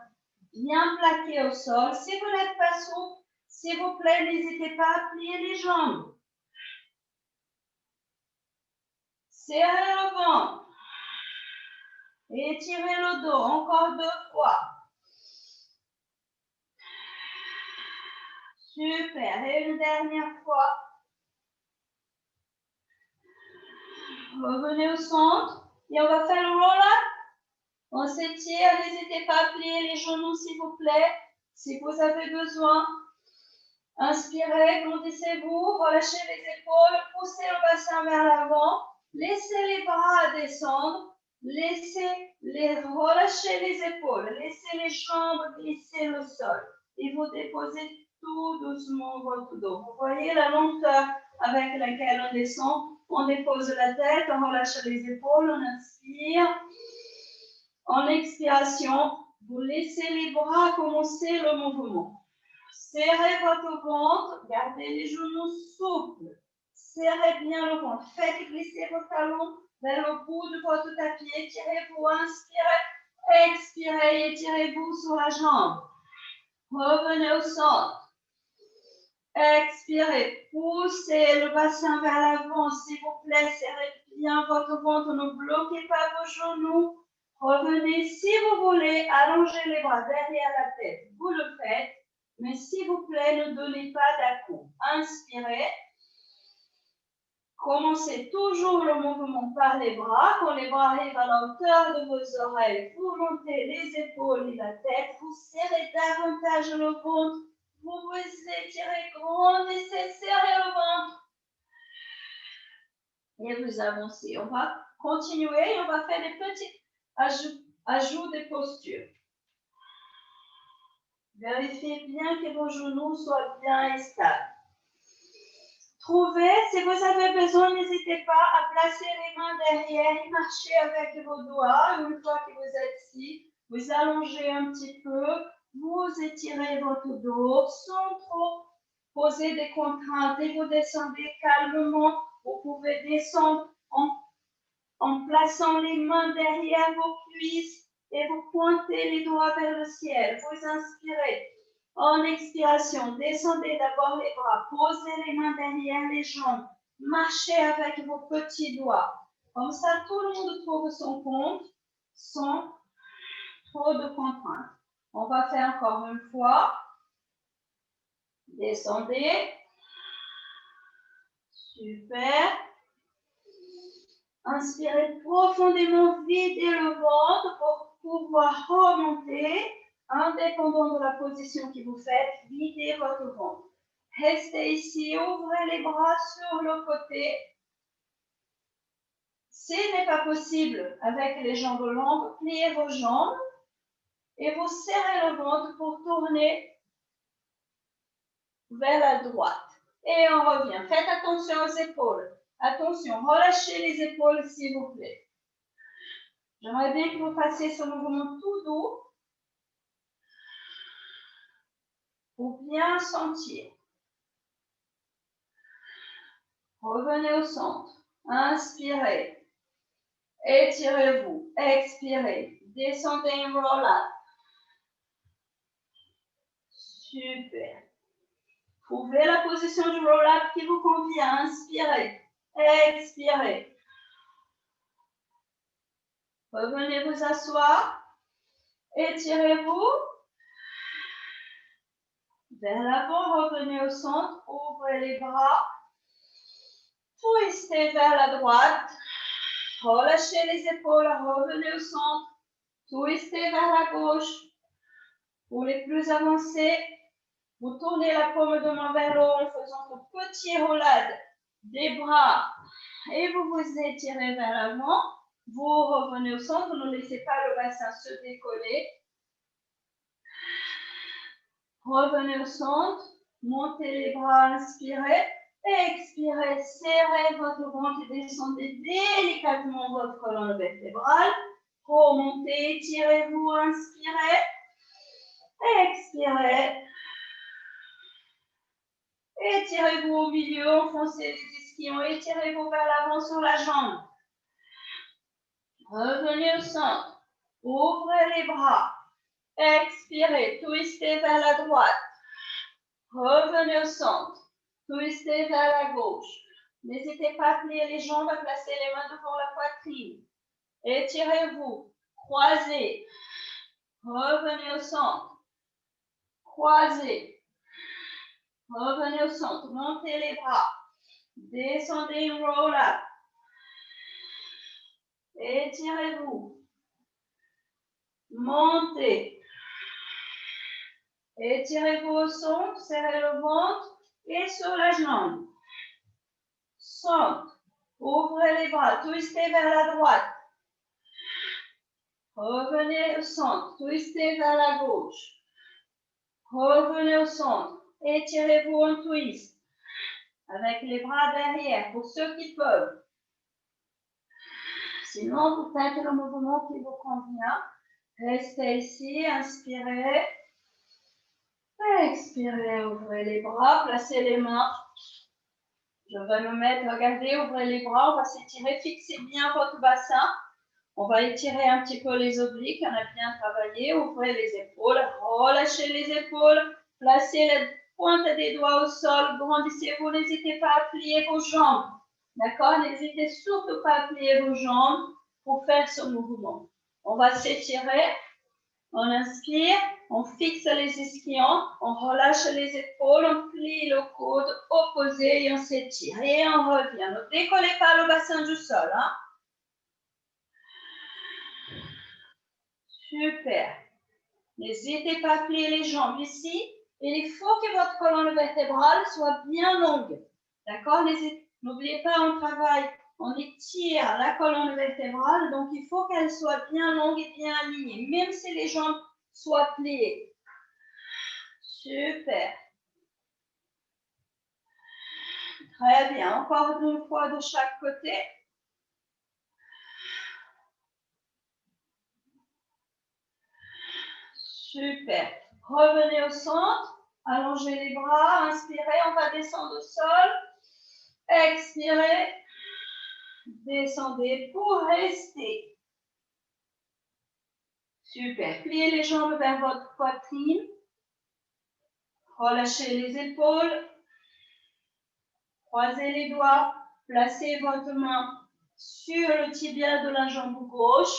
bien plaquée au sol. Si vous n'êtes pas souple, s'il vous plaît, n'hésitez pas à plier les jambes. Serrez le ventre. Et étirez le dos. Encore 2 fois. Super. Et une dernière fois. Revenez au centre. Et on va faire le roll-up. On s'étire. N'hésitez pas à plier les genoux, s'il vous plaît. Si vous avez besoin. Inspirez, grandissez-vous. Relâchez les épaules. Poussez le bassin vers l'avant. Laissez les bras descendre. Relâchez les épaules. Laissez les jambes glisser le sol. Et vous déposez tout doucement votre dos. Vous voyez la lenteur avec laquelle on descend. On dépose la tête, on relâche les épaules, on inspire. En expiration, vous laissez les bras commencer le mouvement. Serrez votre ventre, gardez les genoux souples. Serrez bien le ventre. Faites glisser vos talons vers le bout de votre tapis. Étirez-vous, inspirez, expirez, étirez-vous sur la jambe. Revenez au centre. Expirez, poussez le bassin vers l'avant, s'il vous plaît. Serrez bien votre ventre, ne bloquez pas vos genoux. Revenez, si vous voulez, allongez les bras derrière la tête. Vous le faites, mais s'il vous plaît, ne donnez pas d'à-coups. Inspirez. Commencez toujours le mouvement par les bras. Quand les bras arrivent à la hauteur de vos oreilles, vous montez les épaules et la tête. Vous serrez davantage le ventre. Vous vous étirez, grandissez, serrez le ventre. Et vous avancez. On va continuer. On va faire des petits ajouts des postures. Vérifiez bien que vos genoux soient bien et stables. Trouvez, si vous avez besoin, n'hésitez pas à placer les mains derrière et marcher avec vos doigts. Une fois que vous êtes ici, vous allongez un petit peu, vous étirez votre dos sans trop poser des contraintes et vous descendez calmement. Vous pouvez descendre en plaçant les mains derrière vos cuisses et vous pointez les doigts vers le ciel. Vous inspirez. En expiration, descendez d'abord les bras, posez les mains derrière les jambes, marchez avec vos petits doigts. Comme ça, tout le monde trouve son compte sans trop de contraintes. On va faire encore une fois. Descendez. Super. Inspirez profondément, videz le ventre pour pouvoir remonter. Indépendant de la position que vous faites, videz votre ventre. Restez ici, ouvrez les bras sur le côté. Ce n'est pas possible avec les jambes longues, pliez vos jambes et vous serrez le ventre pour tourner vers la droite. Et on revient. Faites attention aux épaules. Attention, relâchez les épaules s'il vous plaît. J'aimerais bien que vous fassiez ce mouvement tout doux pour bien sentir. Revenez au centre. Inspirez. Étirez-vous. Expirez. Descendez en roll-up. Super. Trouvez la position du roll-up qui vous convient. Inspirez. Expirez. Revenez vous asseoir. Étirez-vous. Vers l'avant, revenez au centre. Ouvrez les bras. Twistez vers la droite. Relâchez les épaules. Revenez au centre. Twistez vers la gauche. Pour les plus avancés, vous tournez la paume de main vers le haut en faisant de petits roulades des bras et vous vous étirez vers l'avant. Vous revenez au centre, ne laissez pas le bassin se décoller. Revenez au centre, montez les bras, inspirez, expirez, serrez votre ventre et descendez délicatement votre colonne vertébrale. Remontez, étirez-vous, inspirez, expirez. Étirez-vous au milieu, enfoncez les ischions, étirez-vous vers l'avant sur la jambe. Revenez au centre, ouvrez les bras, expirez, twistez vers la droite. Revenez au centre, twistez vers la gauche. N'hésitez pas à plier les jambes, à placer les mains devant la poitrine. Étirez-vous, croisez. Revenez au centre, croisez. Revenez au centre, montez les bras. Descendez en roll-up. Étirez-vous. Montez. Étirez-vous au centre, serrez le ventre et sur la jambe. Centre. Ouvrez les bras, twistez vers la droite. Revenez au centre, twistez vers la gauche. Revenez au centre. Étirez-vous en twist. Avec les bras derrière, pour ceux qui peuvent. Sinon, vous faites le mouvement qui vous convient. Restez ici, inspirez. Expirez, ouvrez les bras, placez les mains. Je vais me mettre, regardez, ouvrez les bras, on va s'étirer, fixez bien votre bassin. On va étirer un petit peu les obliques, on a bien travaillé. Ouvrez les épaules, relâchez les épaules, placez la pointe des doigts au sol, grandissez-vous, n'hésitez pas à plier vos jambes. D'accord? N'hésitez surtout pas à plier vos jambes pour faire ce mouvement. On va s'étirer, on inspire, on fixe les ischions, on relâche les épaules, on plie le coude opposé et on s'étire. Et on revient. Ne décollez pas le bassin du sol. Hein? Super. N'hésitez pas à plier les jambes ici. Et il faut que votre colonne vertébrale soit bien longue. D'accord? N'oubliez pas, on travaille, on étire la colonne vertébrale. Donc, il faut qu'elle soit bien longue et bien alignée, même si les jambes soient pliées. Super. Très bien. Encore une fois de chaque côté. Super. Revenez au centre. Allongez les bras. Inspirez. On va descendre au sol. Expirez. Descendez pour rester. Super. Pliez les jambes vers votre poitrine. Relâchez les épaules. Croisez les doigts. Placez votre main sur le tibia de la jambe gauche.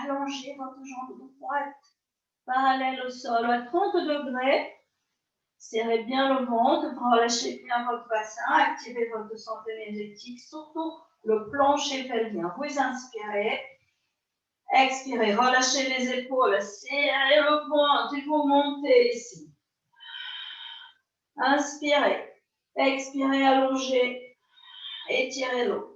Allongez votre jambe droite parallèle au sol à 30 degrés. Serrez bien le ventre, relâchez bien votre bassin, activez votre santé énergétique, surtout le plancher pelvien. Vous inspirez, expirez, relâchez les épaules, serrez le ventre et vous montez ici. Inspirez, expirez, allongez, étirez l'eau.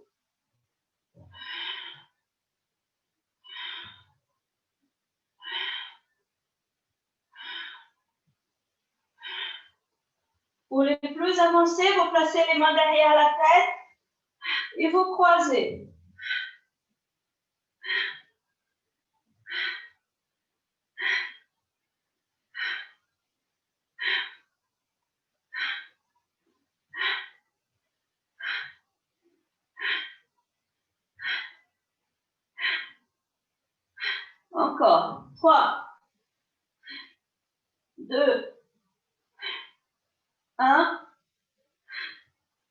Pour les plus avancés, vous placez les mains derrière la tête et vous croisez. Encore. 3, 2, 1.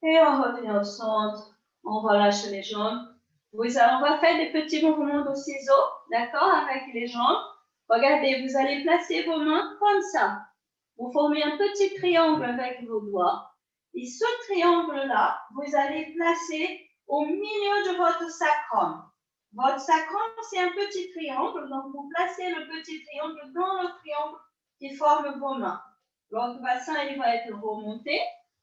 Et on revient au centre. On relâche les jambes. On va faire des petits mouvements de ciseaux, d'accord, avec les jambes. Regardez, vous allez placer vos mains comme ça. Vous formez un petit triangle avec vos doigts. Et ce triangle-là, vous allez placer au milieu de votre sacrum. Votre sacrum, c'est un petit triangle. Donc, vous placez le petit triangle dans le triangle qui forme vos mains. Votre bassin, il va être remonté.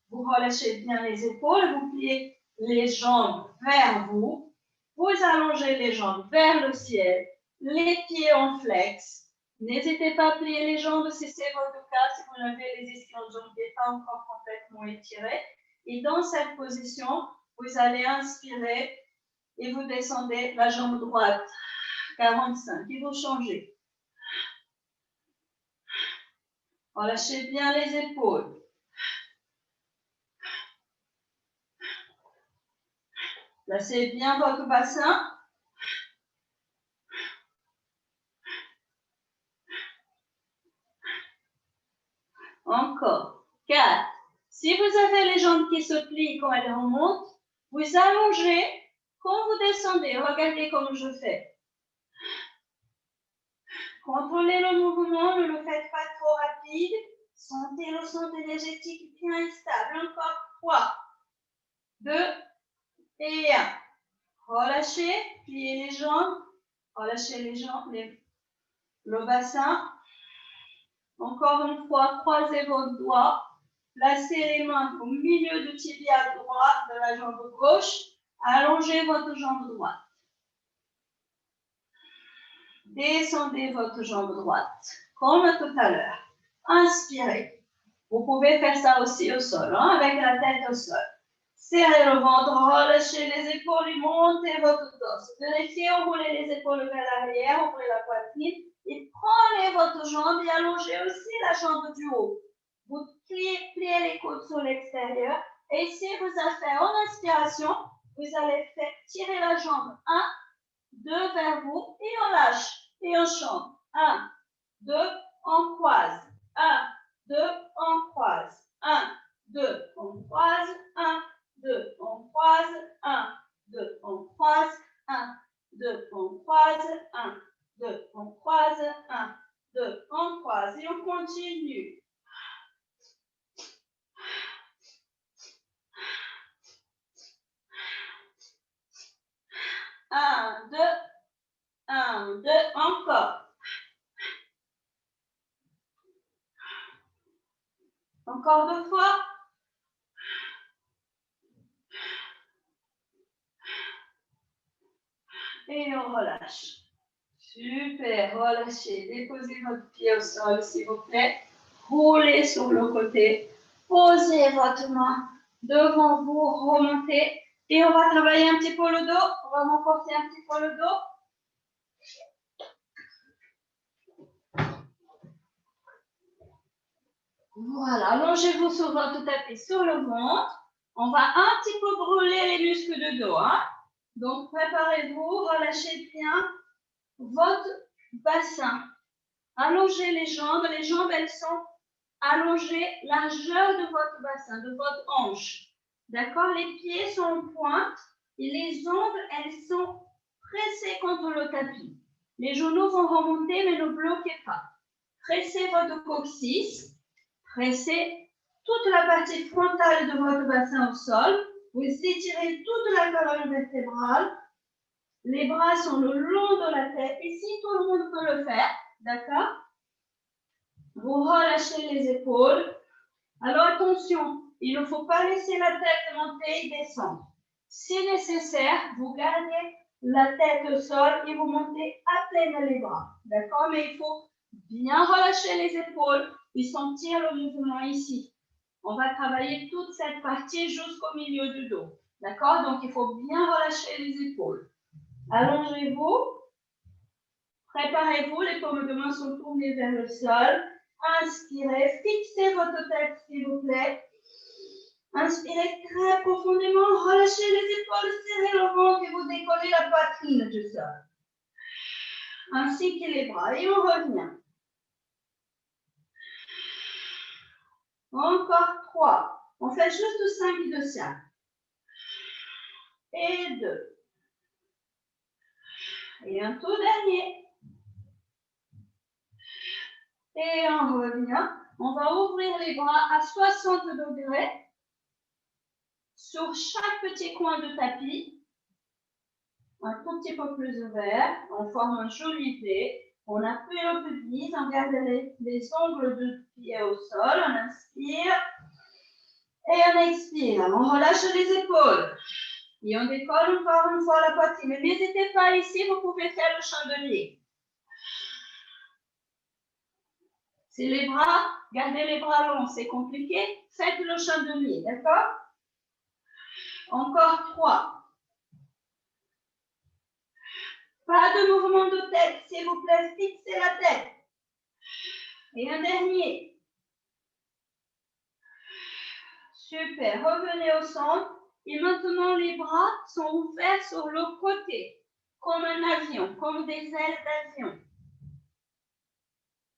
Vous relâchez bien les épaules. Vous pliez les jambes vers vous. Vous allongez les jambes vers le ciel. Les pieds en flex. N'hésitez pas à plier les jambes si c'est votre cas, si vous avez les ischio-jambiers pas encore complètement étirés. Et dans cette position, vous allez inspirer et vous descendez la jambe droite. 45. Et vous changez. Relâchez bien les épaules. Placez bien votre bassin. Encore. 4. Si vous avez les jambes qui se plient quand elles remontent, vous allongez. Quand vous descendez, regardez comme je fais. Contrôlez le mouvement, ne le faites pas trop rapide. Sentez le centre énergétique bien stable. Encore 3, 2 et 1. Relâchez, pliez les jambes. Relâchez les jambes, le bassin. Encore une fois, croisez vos doigts. Placez les mains au milieu du tibia droit de la jambe gauche. Allongez votre jambe droite. Descendez votre jambe droite, comme tout à l'heure. Inspirez. Vous pouvez faire ça aussi au sol, hein, avec la tête au sol. Serrez le ventre, relâchez les épaules et montez votre torse. Vérifiez, enroulez les épaules vers l'arrière, ouvrez la poitrine et prenez votre jambe et allongez aussi la jambe du haut. Vous pliez les coudes sur l'extérieur et si vous avez fait en inspiration, vous allez faire tirer la jambe 1, 2 vers vous et on lâche. Et on chante. 1, 2, on croise. 1, 2, on croise. 1, 2, on croise. 1, 2, on croise. 1, 2, on croise. 1, 2, on croise. 1, 2, on croise. 1, 2, on croise. Et on continue. 1, 2, 1, 2, encore. Encore 2 fois. Et on relâche. Super, relâchez. Déposez votre pied au sol, s'il vous plaît. Roulez sur le côté. Posez votre main devant vous, remontez. Et on va travailler un petit peu le dos. On va renforcer un petit peu le dos. Voilà, allongez-vous sur votre tapis sur le ventre. On va un petit peu brûler les muscles de dos. Hein? Donc, préparez-vous, relâchez bien votre bassin. Allongez les jambes, elles sont allongez largeur de votre bassin, de votre hanche. D'accord? Les pieds sont en pointe et les ongles, elles sont pressées contre le tapis. Les genoux vont remonter, mais ne bloquez pas. Pressez votre coccyx. Pressez toute la partie frontale de votre bassin au sol. Vous étirez toute la colonne vertébrale. Les bras sont le long de la tête. Ici, tout le monde peut le faire. D'accord? Vous relâchez les épaules. Alors attention, il ne faut pas laisser la tête monter et descendre. Si nécessaire, vous gardez la tête au sol et vous montez à peine les bras. D'accord? Mais il faut bien relâcher les épaules et sentir le mouvement ici. On va travailler toute cette partie jusqu'au milieu du dos. D'accord? Donc, il faut bien relâcher les épaules. Allongez-vous. Préparez-vous. Les paumes de main sont tournées vers le sol. Inspirez. Fixez votre tête, s'il vous plaît. Inspirez très profondément. Relâchez les épaules. Serrez le ventre et vous décollez la poitrine du sol. Ainsi que les bras. Et on revient. Encore 3. On fait juste 5 de ça. Et 2. Et un tout dernier. Et on revient. On va ouvrir les bras à 60 degrés sur chaque petit coin de tapis. Un tout petit peu plus ouvert. On forme un joli V. On appuie le pubis. On garde les ongles de pied au sol. On inspire. Et on expire. On relâche les épaules. Et on décolle encore une fois la poitrine. N'hésitez pas ici, vous pouvez faire le chandelier. Si les bras, gardez les bras longs, c'est compliqué, faites le chandelier, d'accord? Encore 3. Pas de mouvement de tête, s'il vous plaît, fixez la tête. Et un dernier. Super, revenez au centre. Et maintenant, les bras sont ouverts sur le côté, comme un avion, comme des ailes d'avion.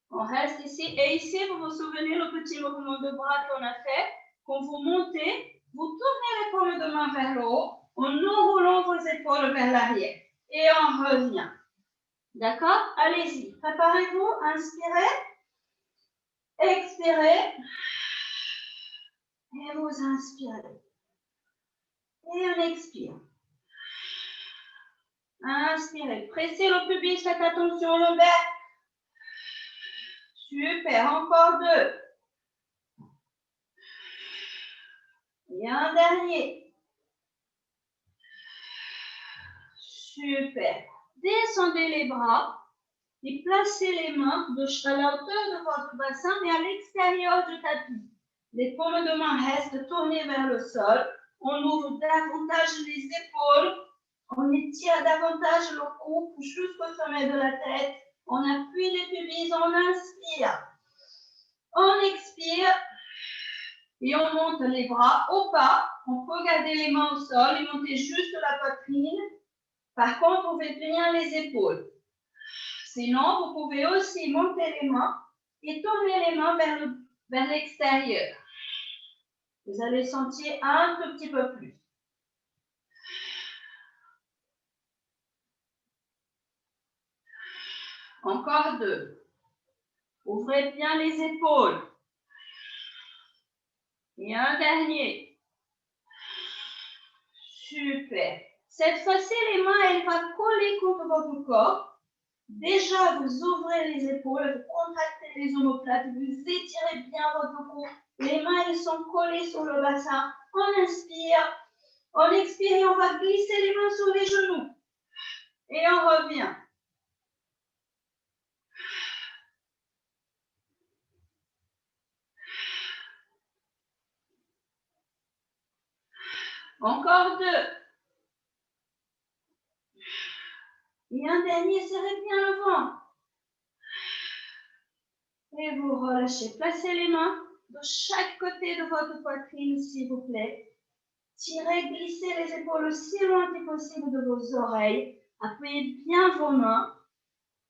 On reste ici. Et ici, vous vous souvenez le petit mouvement de bras qu'on a fait. Quand vous montez, vous tournez les paumes de main vers le haut en enroulant vos épaules vers l'arrière. Et on revient. D'accord? Allez-y. Préparez-vous. Inspirez. Expirez. Et vous inspirez. Et on expire. Inspirez. Pressez le pubis. Faites attention au lombaire. Super. Encore 2. Et un dernier. Super. Descendez les bras et placez les mains à la hauteur de votre bassin, mais à l'extérieur du tapis. Les paumes de main restent tournées vers le sol. On ouvre davantage les épaules. On étire davantage le cou jusqu'au sommet de la tête. On appuie les pubis, on inspire. On expire. Et on monte les bras au pas. On peut garder les mains au sol et monter juste la poitrine. Par contre, vous faites bien les épaules. Sinon, vous pouvez aussi monter les mains et tourner les mains vers l'extérieur. Vous allez sentir un tout petit peu plus. Encore 2. Ouvrez bien les épaules. Et un dernier. Super. Cette fois-ci, les mains, elles vont coller contre votre corps. Déjà, vous ouvrez les épaules, vous contractez les omoplates, vous étirez bien votre cou. Les mains, elles sont collées sur le bassin. On inspire, on expire et on va glisser les mains sur les genoux. Et on revient. Encore 2. Et un dernier, serrez bien le ventre. Et vous relâchez. Placez les mains de chaque côté de votre poitrine, s'il vous plaît. Tirez, glissez les épaules aussi loin que possible de vos oreilles. Appuyez bien vos mains.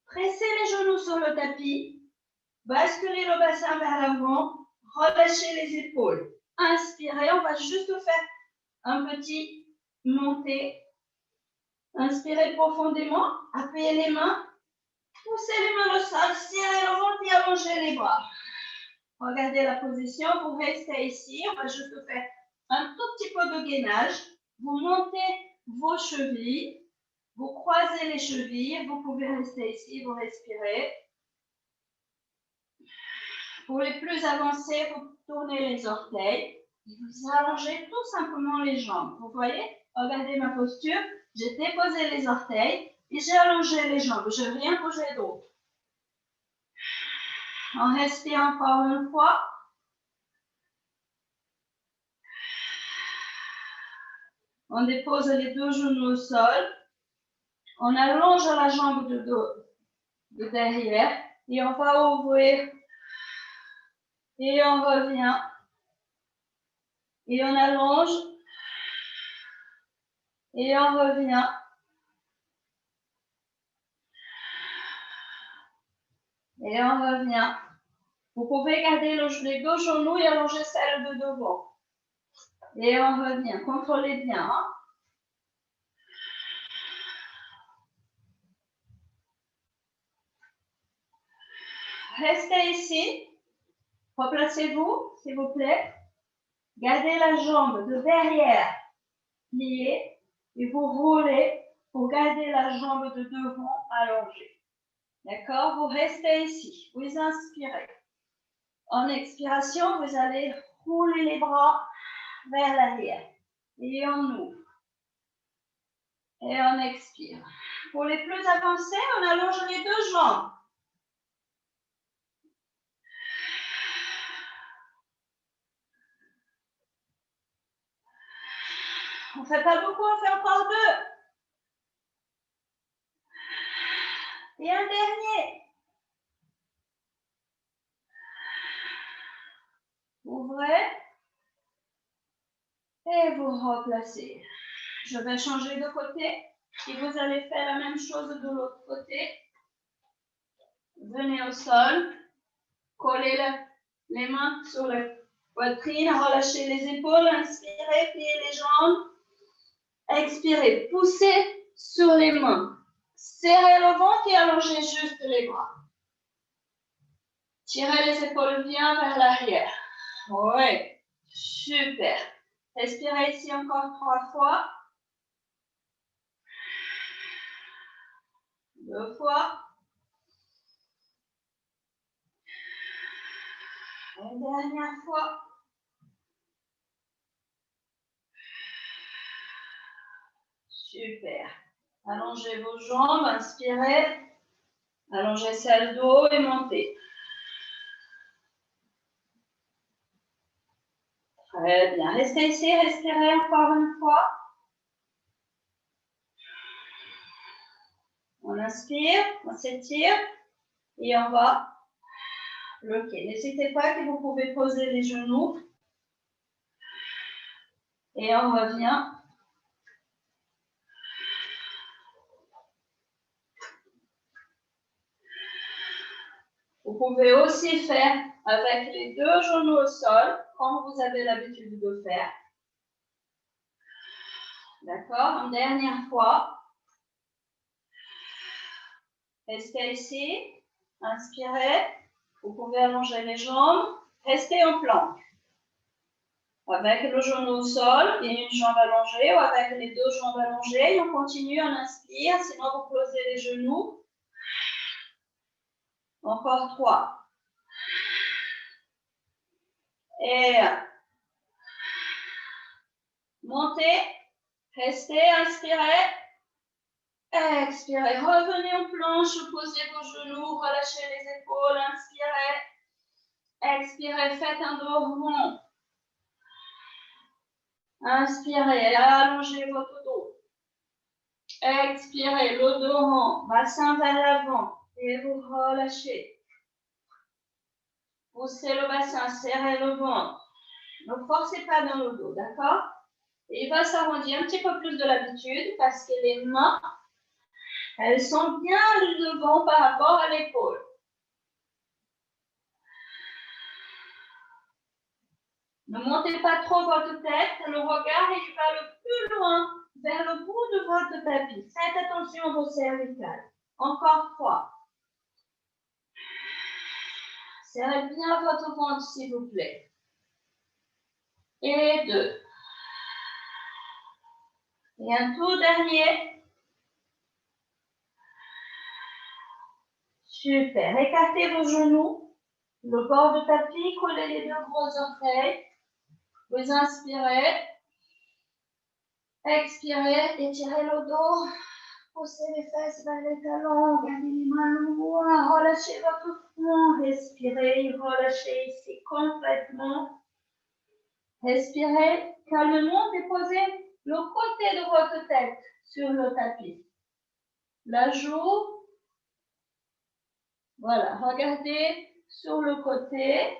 Pressez les genoux sur le tapis. Basculez le bassin vers l'avant. relâchez les épaules. Inspirez, on va juste faire un petit montée. Inspirez profondément, appuyez les mains, poussez les mains au sol, serrez le ventre et allongez les bras. Regardez la position, vous restez ici, on va juste faire un tout petit peu de gainage. Vous montez vos chevilles, vous croisez les chevilles, vous pouvez rester ici, vous respirez. Pour les plus avancés, vous tournez les orteils et vous allongez tout simplement les jambes. Vous voyez? Regardez ma posture. J'ai déposé les orteils et j'ai allongé les jambes. Je n'ai rien bougé d'autre. On respire encore une fois. On dépose les deux genoux au sol. On allonge la jambe de derrière et on va ouvrir. Et on revient. Et on allonge. Et on revient. Et on revient. Vous pouvez garder les deux genoux et allonger celle de devant. Et on revient. Contrôlez bien. Hein? Restez ici. Replacez-vous, s'il vous plaît. Gardez la jambe de derrière pliée et vous roulez pour garder la jambe de devant allongée. D'accord? Vous restez ici. Vous inspirez. En expiration, vous allez rouler les bras vers l'arrière. Et on ouvre. Et on expire. Pour les plus avancés, on allonge les deux jambes. On ne fait pas beaucoup, on fait encore deux. Et un dernier. Ouvrez. Et vous replacez. Je vais changer de côté. Et vous allez faire la même chose de l'autre côté. Venez au sol. Collez les mains sur la poitrine. Relâchez les épaules. Inspirez, pliez les jambes. Expirez. Poussez sur les mains. Serrez le ventre et allongez juste les bras. Tirez les épaules bien vers l'arrière. Oui, super. Respirez ici encore 3 fois. 2 fois. Une dernière fois. Super. Allongez vos jambes, inspirez. Allongez celle d'eau et montez. Très bien. Restez ici, respirez encore une fois. On inspire, on s'étire et on va bloquer. N'hésitez pas que vous pouvez poser les genoux. Et on revient. Vous pouvez aussi faire avec les deux genoux au sol, comme vous avez l'habitude de faire. D'accord? Une dernière fois. Restez ici. Inspirez. Vous pouvez allonger les jambes. Restez en planche. Avec le genou au sol et une jambe allongée, ou avec les deux jambes allongées. Et on continue, on inspire. Sinon, vous posez les genoux. Encore 3. Et montez. Restez, inspirez. Expirez, revenez en planche, posez vos genoux, relâchez les épaules, inspirez. Expirez, faites un dos rond. Inspirez, allongez votre dos. Expirez, le dos rond, bassin vers l'avant et vous relâchez. Poussez le bassin, serrez le ventre. Ne forcez pas dans le dos, d'accord? Il va s'arrondir un petit peu plus de l'habitude parce que les mains, elles sont bien devant par rapport à l'épaule. Ne montez pas trop votre tête, le regard il va le plus loin, vers le bout de votre tapis. Faites attention à vos cervicales. Encore 3. Serrez bien votre ventre, s'il vous plaît. Et 2. Et un tout dernier. Super. Écartez vos genoux. Le bord de tapis, collez les 2 gros orteils. Vous inspirez. Expirez, étirez le dos. Poussez les fesses vers les talons. Gardez les mains loin. Relâchez votre front. Respirez. Relâchez ici complètement. Respirez calmement. Déposez le côté de votre tête sur le tapis. La joue. Voilà. Regardez sur le côté.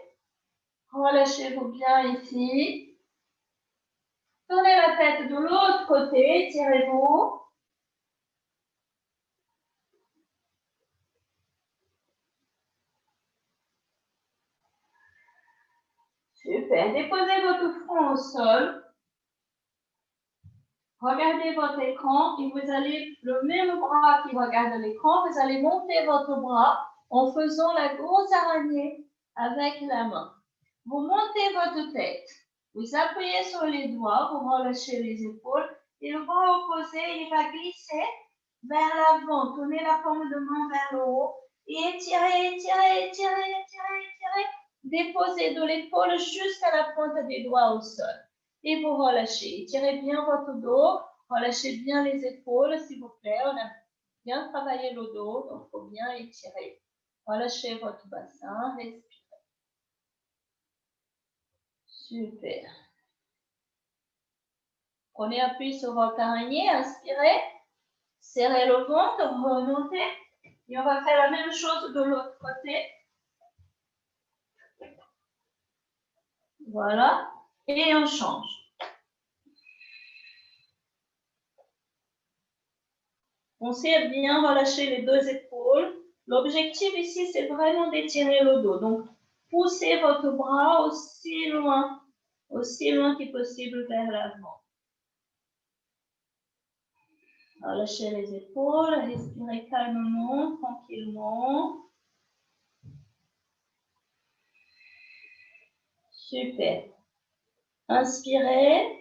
Relâchez-vous bien ici. Tournez la tête de l'autre côté. Étirez-vous. Super. Déposez votre front au sol. Regardez votre écran et vous allez, le même bras qui regarde l'écran, vous allez monter votre bras en faisant la grosse araignée avec la main. Vous montez votre tête. Vous appuyez sur les doigts, vous relâchez les épaules et le bras opposé, il va glisser vers l'avant. Tournez la paume de main vers le haut et étirez, étirez, étirez, étirez, étirez. Déposez de l'épaule jusqu'à la pointe des doigts au sol. Et vous relâchez. Étirez bien votre dos. Relâchez bien les épaules, s'il vous plaît. On a bien travaillé le dos, donc il faut bien étirer. Relâchez votre bassin. Respirez. Super. Prenez appui sur votre araignée. Inspirez. Serrez le ventre. Remontez. Et on va faire la même chose de l'autre côté. Voilà. Et on change. Pensez à bien relâcher les 2 épaules. L'objectif ici, c'est vraiment d'étirer le dos. Donc, poussez votre bras aussi loin que possible vers l'avant. Relâchez les épaules, respirez calmement, tranquillement. Super. Inspirez.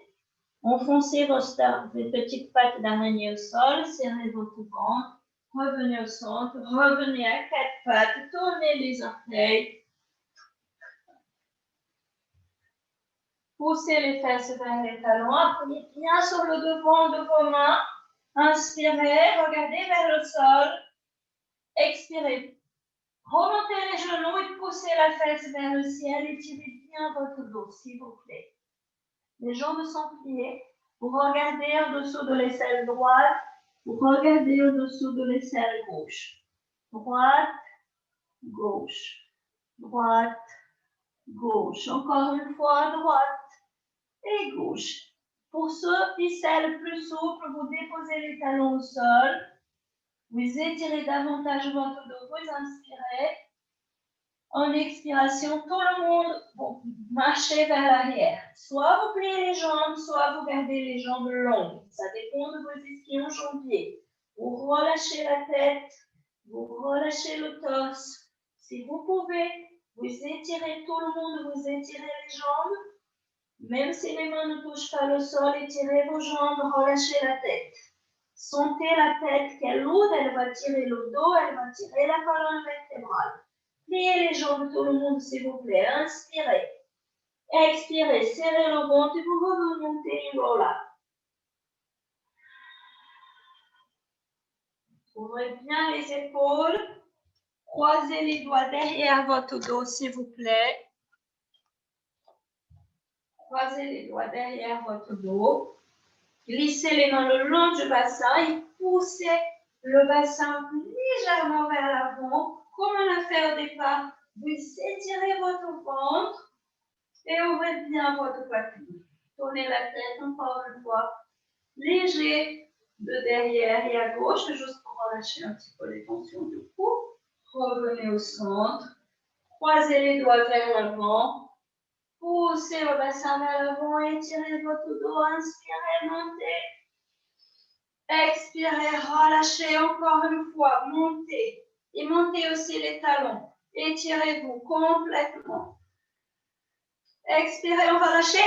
Enfoncez vos petites pattes d'araignée au sol, serrez votre ventre, revenez au centre, revenez à 4 pattes, tournez les orteils. Poussez les fesses vers les talons, appuyez bien sur le devant de vos mains. Inspirez, regardez vers le sol. Expirez. Remontez les genoux et poussez la fesse vers le ciel. Étirez bien votre dos, s'il vous plaît. Les jambes sont pliées. Vous regardez au-dessous de l'aisselle droite. Vous regardez au-dessous de l'aisselle gauche. Droite, gauche. Droite, gauche. Encore une fois, droite et gauche. Pour ceux qui sont plus souples, vous déposez les talons au sol. Vous étirez davantage votre dos. Vous inspirez. En expiration, tout le monde vous marchez vers l'arrière. Soit vous pliez les jambes, soit vous gardez les jambes longues. Ça dépend de vos ischio-jambiers. Vous relâchez la tête, vous relâchez le torse. Si vous pouvez, vous étirez tout le monde, vous étirez les jambes. Même si les mains ne touchent pas le sol, étirez vos jambes, relâchez la tête. Sentez la tête qu'elle ouvre, elle va tirer le dos, elle va tirer la colonne vertébrale. Pliez les jambes, tout le monde, s'il vous plaît. Inspirez. Expirez, serrez le ventre et vous remontez voilà. Ouvrez bien les épaules. Croisez les doigts derrière votre dos, s'il vous plaît. Croisez les doigts derrière votre dos. Glissez les mains le long du bassin et poussez le bassin légèrement vers l'avant, comme on l'a fait au départ. Vous étirez votre ventre et ouvrez bien votre poitrine. Tournez la tête encore une fois, léger de derrière et à gauche, juste pour relâcher un petit peu les tensions du cou. Revenez au centre, croisez les doigts vers l'avant, Poussez le bassin vers l'avant, étirez votre dos, inspirez, montez. Expirez, relâchez encore une fois, montez. Et montez aussi les talons. Étirez-vous complètement. Expirez, on va lâcher.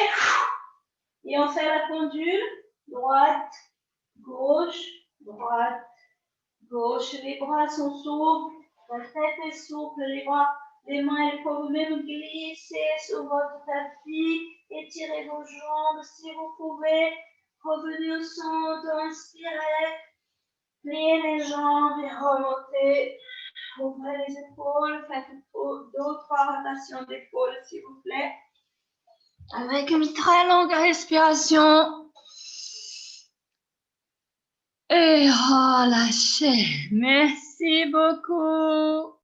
Et on fait la pendule. Droite, gauche, droite, gauche. Les bras sont souples. La tête est souple. Les mains et les paumes même glisser sur votre tapis. Étirez vos jambes si vous pouvez. Revenez au centre. Inspirez. Pliez les jambes et remontez. Ouvrez les épaules. Faites d'autres rotations d'épaules s'il vous plaît. Avec une très longue respiration. Et relâchez. Merci beaucoup.